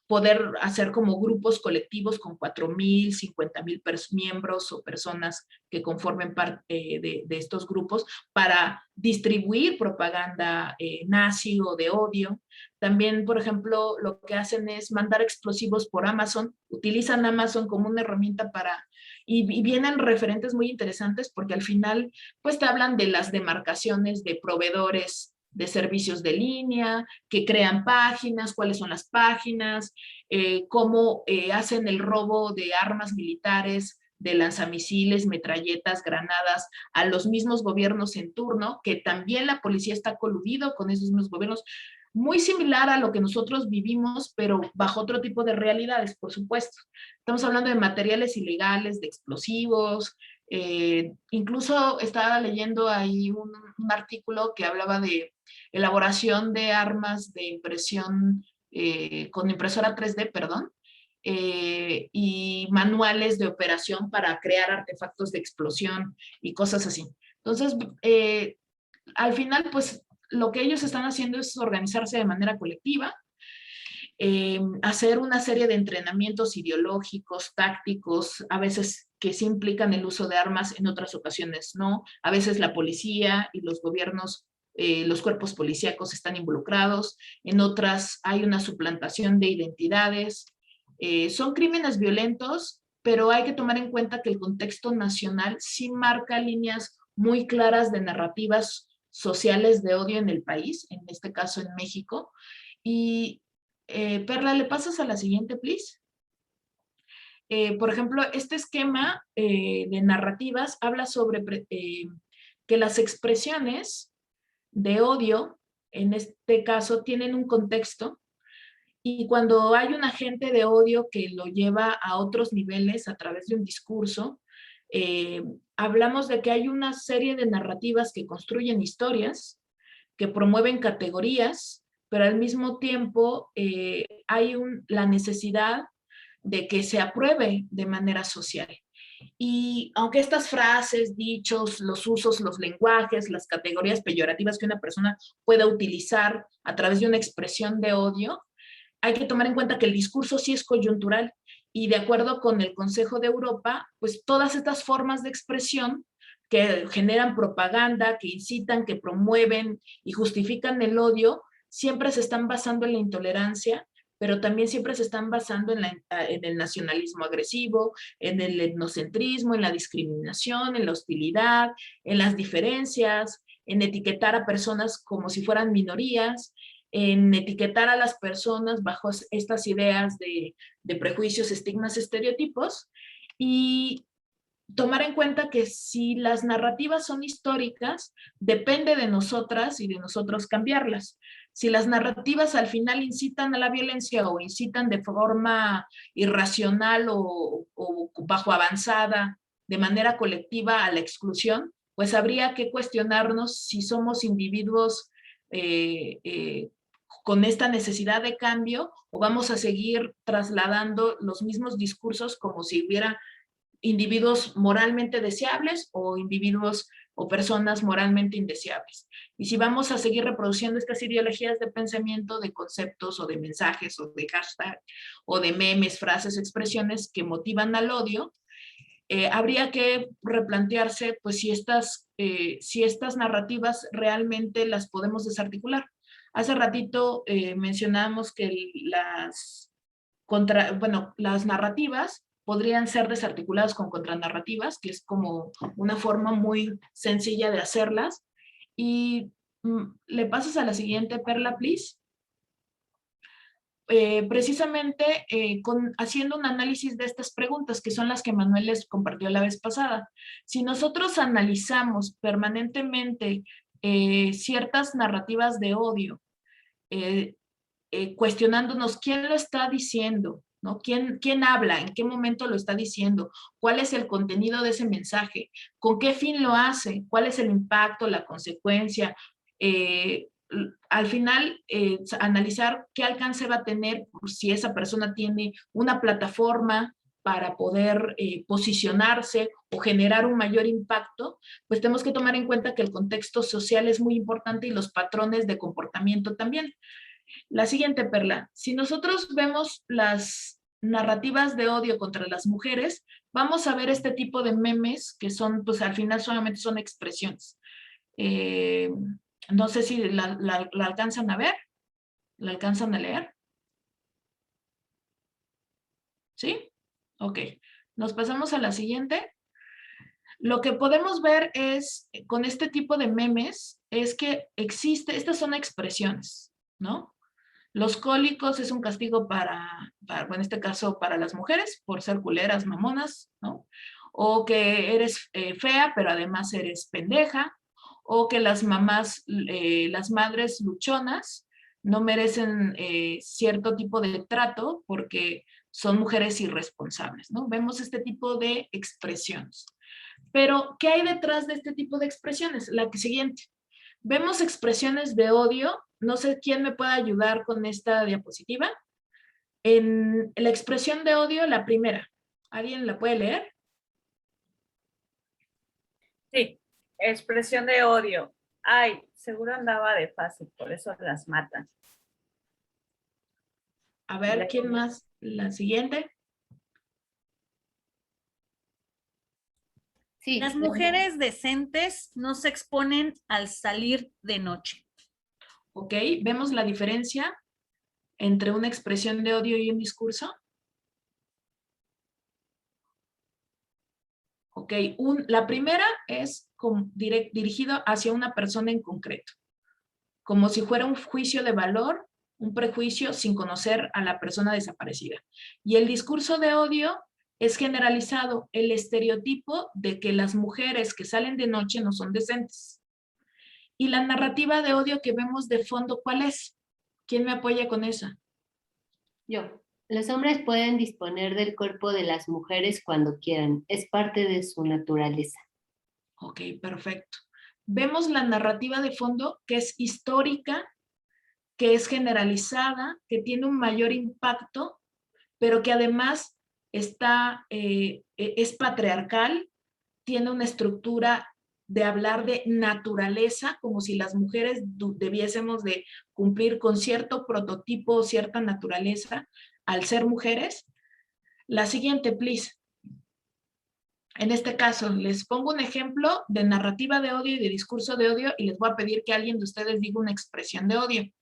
poder hacer como grupos colectivos con 4,000, 50,000 miembros o personas que conformen parte de estos grupos para distribuir propaganda nazi o de odio. También, por ejemplo, lo que hacen es mandar explosivos por Amazon, utilizan Amazon como una herramienta para... Y vienen referentes muy interesantes porque al final, pues te hablan de las demarcaciones de proveedores de servicios de línea, que crean páginas, cuáles son las páginas, cómo hacen el robo de armas militares, de lanzamisiles, metralletas, granadas, a los mismos gobiernos en turno, que también la policía está coludido con esos mismos gobiernos, muy similar a lo que nosotros vivimos, pero bajo otro tipo de realidades, por supuesto. Estamos hablando de materiales ilegales, de explosivos, incluso estaba leyendo ahí un artículo que hablaba de elaboración de armas de impresión con impresora 3D, perdón, y manuales de operación para crear artefactos de explosión y cosas así. Entonces, al final, pues, lo que ellos están haciendo es organizarse de manera colectiva, hacer una serie de entrenamientos ideológicos, tácticos, a veces que sí implican el uso de armas, en otras ocasiones no. A veces la policía y los gobiernos, los cuerpos policíacos están involucrados, en otras hay una suplantación de identidades. Son crímenes violentos, pero hay que tomar en cuenta que el contexto nacional sí marca líneas muy claras de narrativas sociales de odio en el país, en este caso en México. Y Perla, ¿le pasas a la siguiente, please? Por ejemplo, este esquema de narrativas habla sobre que las expresiones de odio, en este caso, tienen un contexto, y cuando hay un agente de odio que lo lleva a otros niveles a través de un discurso, hablamos de que hay una serie de narrativas que construyen historias, que promueven categorías, pero al mismo tiempo hay la necesidad de que se apruebe de manera social. Y aunque estas frases, dichos, los usos, los lenguajes, las categorías peyorativas que una persona pueda utilizar a través de una expresión de odio, hay que tomar en cuenta que el discurso sí es coyuntural, y de acuerdo con el Consejo de Europa, pues todas estas formas de expresión que generan propaganda, que incitan, que promueven y justifican el odio, siempre se están basando en la intolerancia, pero también siempre se están basando en el nacionalismo agresivo, en el etnocentrismo, en la discriminación, en la hostilidad, en las diferencias, en etiquetar a personas como si fueran minorías, en etiquetar a las personas bajo estas ideas de prejuicios, estigmas, estereotipos, y tomar en cuenta que si las narrativas son históricas, depende de nosotras y de nosotros cambiarlas. Si las narrativas al final incitan a la violencia o incitan de forma irracional o bajo avanzada, de manera colectiva, a la exclusión, pues habría que cuestionarnos si somos individuos con esta necesidad de cambio, o vamos a seguir trasladando los mismos discursos como si hubiera individuos moralmente deseables o individuos o personas moralmente indeseables. Y si vamos a seguir reproduciendo estas ideologías de pensamiento, de conceptos o de mensajes o de hashtag o de memes, frases, expresiones que motivan al odio, habría que replantearse pues si estas narrativas realmente las podemos desarticular. Hace ratito mencionamos que las narrativas podrían ser desarticuladas con contranarrativas, que es como una forma muy sencilla de hacerlas. Y le pasas a la siguiente, Perla, please. precisamente haciendo un análisis de estas preguntas, que son las que Manuel les compartió la vez pasada. Si nosotros analizamos permanentemente ciertas narrativas de odio, cuestionándonos quién lo está diciendo, ¿no? ¿Quién habla? ¿En qué momento lo está diciendo? ¿Cuál es el contenido de ese mensaje? ¿Con qué fin lo hace? ¿Cuál es el impacto, la consecuencia? Al final, analizar qué alcance va a tener si esa persona tiene una plataforma para poder posicionarse o generar un mayor impacto, pues tenemos que tomar en cuenta que el contexto social es muy importante y los patrones de comportamiento también. La siguiente, Perla. Si nosotros vemos las narrativas de odio contra las mujeres, vamos a ver este tipo de memes que son, pues al final solamente son expresiones. No sé si la alcanzan a ver, la alcanzan a leer. ¿Sí? Ok. Nos pasamos a la siguiente. Lo que podemos ver es, con este tipo de memes, es que existe, estas son expresiones, ¿no? Los cólicos es un castigo en este caso, para las mujeres, por ser culeras, mamonas, ¿no? O que eres fea, pero además eres pendeja, o que las mamás, las madres luchonas, no merecen cierto tipo de trato porque son mujeres irresponsables, ¿no? Vemos este tipo de expresiones. Pero, ¿qué hay detrás de este tipo de expresiones? La siguiente. Vemos expresiones de odio. No sé quién me puede ayudar con esta diapositiva. En la expresión de odio, la primera. ¿Alguien la puede leer?
Sí, expresión de odio. Ay, seguro andaba de fácil, por eso las matan.
A ver, ¿quién más? La siguiente.
Sí,
Las mujeres decentes no se exponen al salir de noche.
Ok, ¿vemos la diferencia entre una expresión de odio y un discurso? Ok, la primera es dirigido hacia una persona en concreto, como si fuera un juicio de valor, un prejuicio sin conocer a la persona desaparecida. Y el discurso de odio es generalizado, el estereotipo de que las mujeres que salen de noche no son decentes. Y la narrativa de odio que vemos de fondo, ¿cuál es? ¿Quién me apoya con esa?
yo. Los hombres pueden disponer del cuerpo de las mujeres cuando quieran. Es parte de su naturaleza.
Ok, perfecto. Vemos la narrativa de fondo que es histórica, que es generalizada, que tiene un mayor impacto, pero que además es patriarcal, tiene una estructura de hablar de naturaleza, como si las mujeres debiésemos de cumplir con cierto prototipo, cierta naturaleza, al ser mujeres. La siguiente, please. En este caso, les pongo un ejemplo de narrativa de odio y de discurso de odio y les voy a pedir que alguien de ustedes diga una expresión de odio.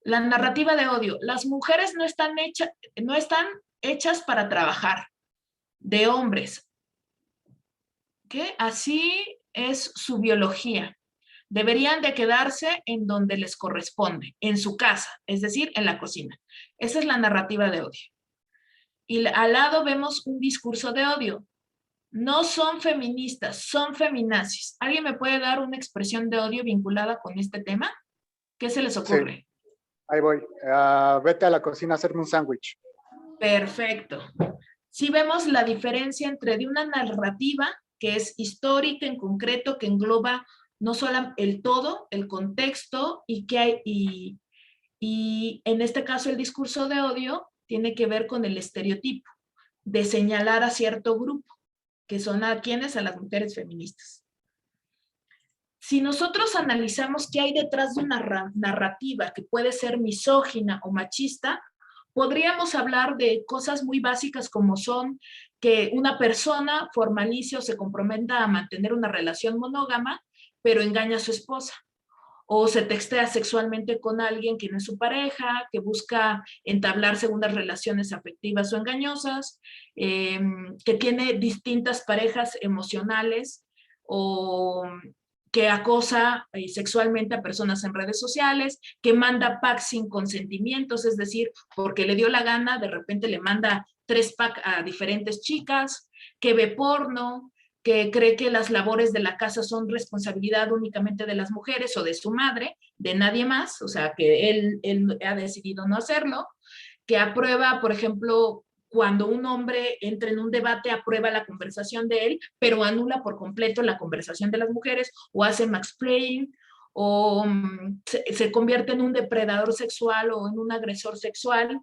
La narrativa de odio. Las mujeres no están hechas para trabajar, de hombres. ¿Qué? Así es su biología. Deberían de quedarse en donde les corresponde, en su casa, es decir, en la cocina. Esa es la narrativa de odio. Y al lado vemos un discurso de odio. No son feministas, son feminazis. ¿Alguien me puede dar una expresión de odio vinculada con este tema? ¿Qué se les ocurre?
Sí, ahí voy. Vete a la cocina a hacerme un sándwich.
Perfecto. Sí vemos la diferencia entre de una narrativa que es histórica en concreto, que engloba no solo el todo, el contexto, y en este caso el discurso de odio tiene que ver con el estereotipo de señalar a cierto grupo, que son a quienes, a las mujeres feministas. Si nosotros analizamos qué hay detrás de una narrativa que puede ser misógina o machista, podríamos hablar de cosas muy básicas como son que una persona formalice o se comprometa a mantener una relación monógama, pero engaña a su esposa. O se textea sexualmente con alguien que no es su pareja, que busca entablar segundas relaciones afectivas o engañosas, que tiene distintas parejas emocionales o que acosa sexualmente a personas en redes sociales, que manda packs sin consentimientos, es decir, porque le dio la gana, de repente le manda 3 packs a diferentes chicas, que ve porno, que cree que las labores de la casa son responsabilidad únicamente de las mujeres o de su madre, de nadie más, o sea, que él ha decidido no hacerlo, que aprueba, por ejemplo, cuando un hombre entra en un debate, aprueba la conversación de él, pero anula por completo la conversación de las mujeres, o hace mansplaining, o se convierte en un depredador sexual o en un agresor sexual.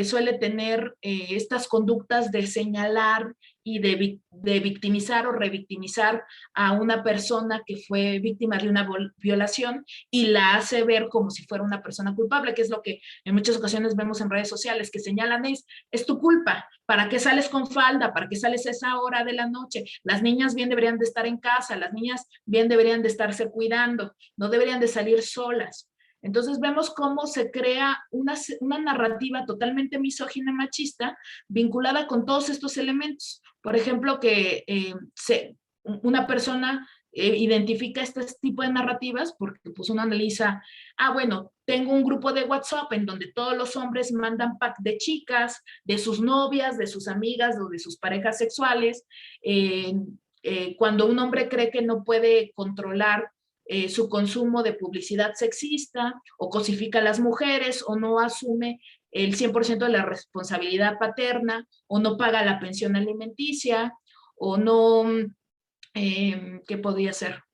Suele tener estas conductas de señalar y de victimizar o revictimizar a una persona que fue víctima de una violación y la hace ver como si fuera una persona culpable, que es lo que en muchas ocasiones vemos en redes sociales, que señalan es tu culpa, ¿para qué sales con falda? ¿Para qué sales a esa hora de la noche? Las niñas bien deberían de estar en casa, las niñas bien deberían de estarse cuidando, no deberían de salir solas. Entonces vemos cómo se crea una narrativa totalmente misógina y machista vinculada con todos estos elementos. Por ejemplo, que una persona identifica este tipo de narrativas porque pues uno analiza, bueno, tengo un grupo de WhatsApp en donde todos los hombres mandan pack de chicas, de sus novias, de sus amigas o de sus parejas sexuales. Cuando un hombre cree que no puede controlar su consumo de publicidad sexista, o cosifica a las mujeres, o no asume el 100% de la responsabilidad paterna, o no paga la pensión alimenticia, o no, ¿qué podría ser?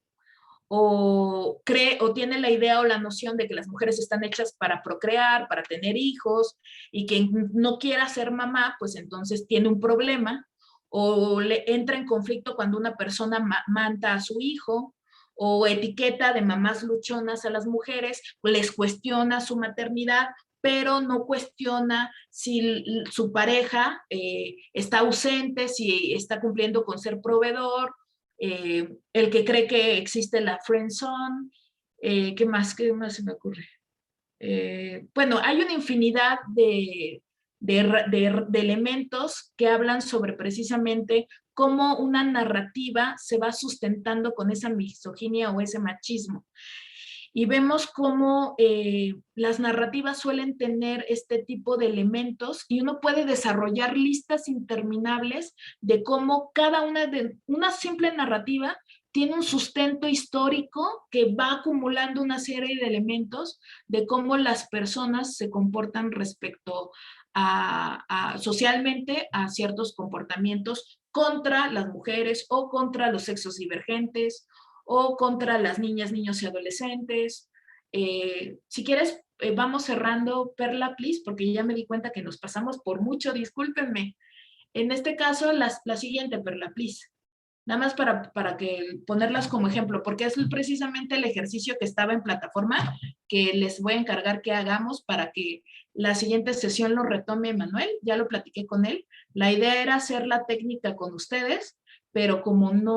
O cree o tiene la idea o la noción de que las mujeres están hechas para procrear, para tener hijos, y quien no quiera ser mamá, pues entonces tiene un problema, o le entra en conflicto cuando una persona manta a su hijo, o etiqueta de mamás luchonas a las mujeres, les cuestiona su maternidad, pero no cuestiona si su pareja está ausente, si está cumpliendo con ser proveedor, el que cree que existe la friendzone, ¿qué más se me ocurre? Bueno, hay una infinidad de elementos que hablan sobre precisamente cómo una narrativa se va sustentando con esa misoginia o ese machismo. Y vemos cómo las narrativas suelen tener este tipo de elementos, y uno puede desarrollar listas interminables de cómo cada una simple narrativa tiene un sustento histórico que va acumulando una serie de elementos de cómo las personas se comportan respecto socialmente a ciertos comportamientos contra las mujeres o contra los sexos divergentes o contra las niñas, niños y adolescentes. Si quieres, vamos cerrando, Perla, please, porque ya me di cuenta que nos pasamos por mucho, discúlpenme. En este caso, la siguiente, Perla, please. Nada más para que ponerlas como ejemplo, porque es precisamente el ejercicio que estaba en plataforma que les voy a encargar que hagamos para que la siguiente sesión lo retome Manuel. Ya lo platiqué con él. La idea era hacer la técnica con ustedes, pero como en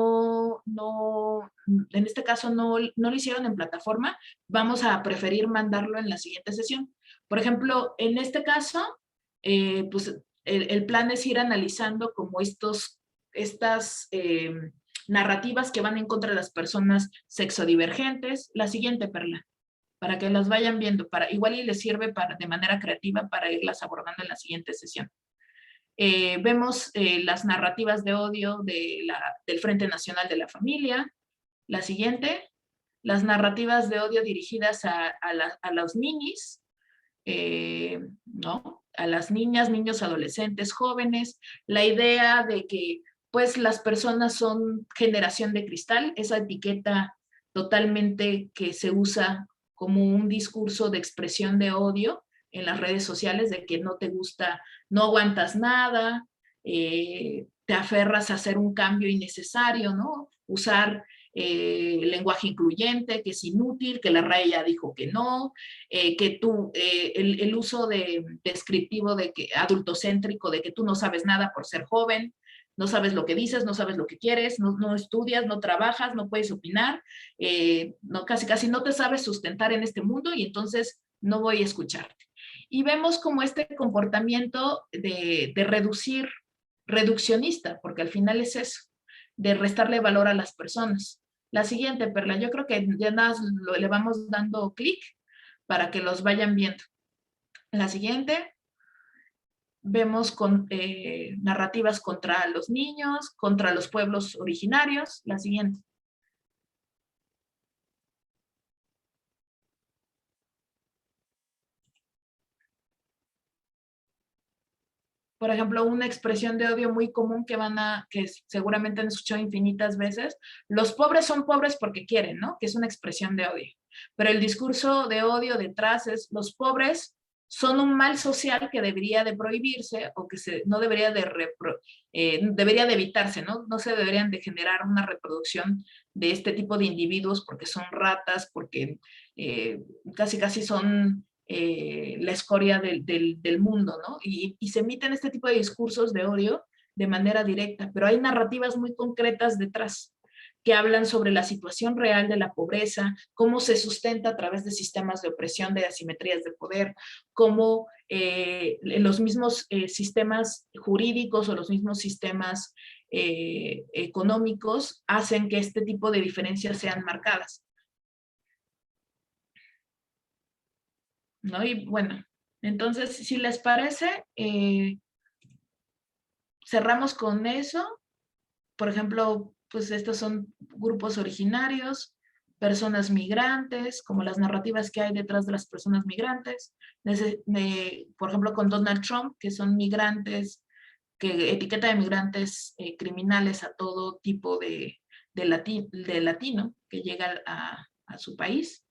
este caso no lo hicieron en plataforma, vamos a preferir mandarlo en la siguiente sesión. Por ejemplo, en este caso, pues el plan es ir analizando como estas narrativas que van en contra de las personas sexodivergentes. La siguiente, Perla, para que las vayan viendo, igual y les sirve de manera creativa para irlas abordando en la siguiente sesión. Vemos las narrativas de odio del Frente Nacional de la Familia. La siguiente, las narrativas de odio dirigidas a los ninis, ¿no? A las niñas, niños, adolescentes, jóvenes. La idea de que pues las personas son generación de cristal, esa etiqueta totalmente que se usa como un discurso de expresión de odio en las redes sociales, de que no te gusta, no aguantas nada, te aferras a hacer un cambio innecesario, ¿no? Usar lenguaje incluyente, que es inútil, que la RAE ya dijo que no, que el uso descriptivo de que adultocéntrico, de que tú no sabes nada por ser joven, no sabes lo que dices, no sabes lo que quieres, no estudias, no trabajas, no puedes opinar, casi no te sabes sustentar en este mundo y entonces no voy a escucharte. Y vemos como este comportamiento de reduccionista, porque al final es eso, de restarle valor a las personas. La siguiente, Perla, yo creo que ya nada más le vamos dando clic para que los vayan viendo. La siguiente, vemos con narrativas contra los niños, contra los pueblos originarios. La siguiente. Por ejemplo, una expresión de odio muy común que seguramente han escuchado infinitas veces, los pobres son pobres porque quieren, ¿no? Que es una expresión de odio. Pero el discurso de odio detrás es, los pobres son un mal social que debería de prohibirse o que no debería debería de evitarse, ¿no? No se deberían de generar una reproducción de este tipo de individuos porque son ratas, porque casi son la escoria del mundo, ¿no? Y se emiten este tipo de discursos de odio de manera directa, pero hay narrativas muy concretas detrás que hablan sobre la situación real de la pobreza, cómo se sustenta a través de sistemas de opresión, de asimetrías de poder, cómo los mismos sistemas jurídicos o los mismos sistemas económicos hacen que este tipo de diferencias sean marcadas. ¿No? Y bueno, entonces, si les parece, cerramos con eso. Por ejemplo, pues estos son grupos originarios, personas migrantes, como las narrativas que hay detrás de las personas migrantes. Por ejemplo, con Donald Trump, que son migrantes, que etiqueta de migrantes criminales a todo tipo de latino que llega a su país.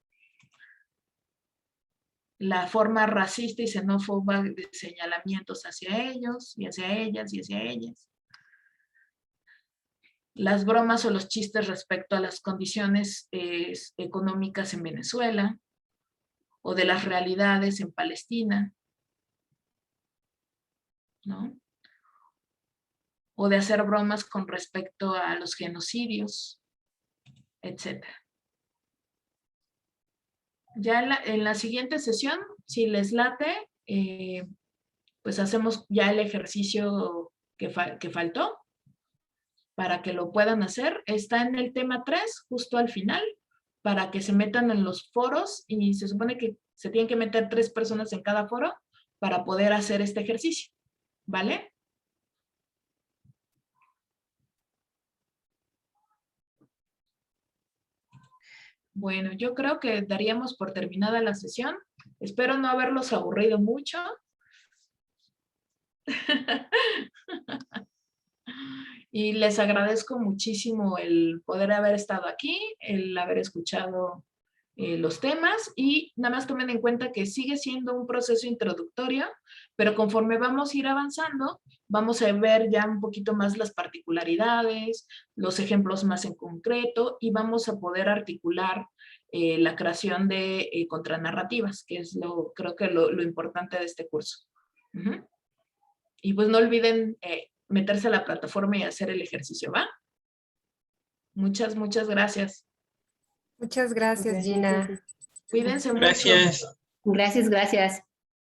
La forma racista y xenófoba de señalamientos hacia ellos, y hacia ellas, y hacia ellas. Las bromas o los chistes respecto a las condiciones económicas en Venezuela, o de las realidades en Palestina, ¿no? O de hacer bromas con respecto a los genocidios, etc. Ya en la siguiente sesión, si les late, pues hacemos ya el ejercicio que faltó para que lo puedan hacer. Está en el tema 3, justo al final, para que se metan en los foros y se supone que se tienen que meter 3 personas en cada foro para poder hacer este ejercicio, ¿vale? Bueno, yo creo que daríamos por terminada la sesión. Espero no haberlos aburrido mucho. Y les agradezco muchísimo el poder haber estado aquí, el haber escuchado los temas, y nada más tomen en cuenta que sigue siendo un proceso introductorio, pero conforme vamos a ir avanzando, vamos a ver ya un poquito más las particularidades, los ejemplos más en concreto, y vamos a poder articular la creación de contranarrativas, que es creo que lo importante de este curso. Y pues no olviden meterse a la plataforma y hacer el ejercicio, ¿va? Muchas gracias.
Muchas gracias, Gina.
Cuídense mucho.
Gracias.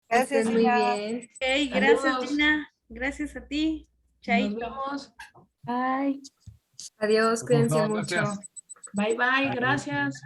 Gracias, muy
Gina.
bien.
Okay, gracias, Gina. Gracias a ti. Chaito.
Nos vemos.
Bye.
Adiós, cuídense
No,
mucho.
gracias.
Bye, gracias.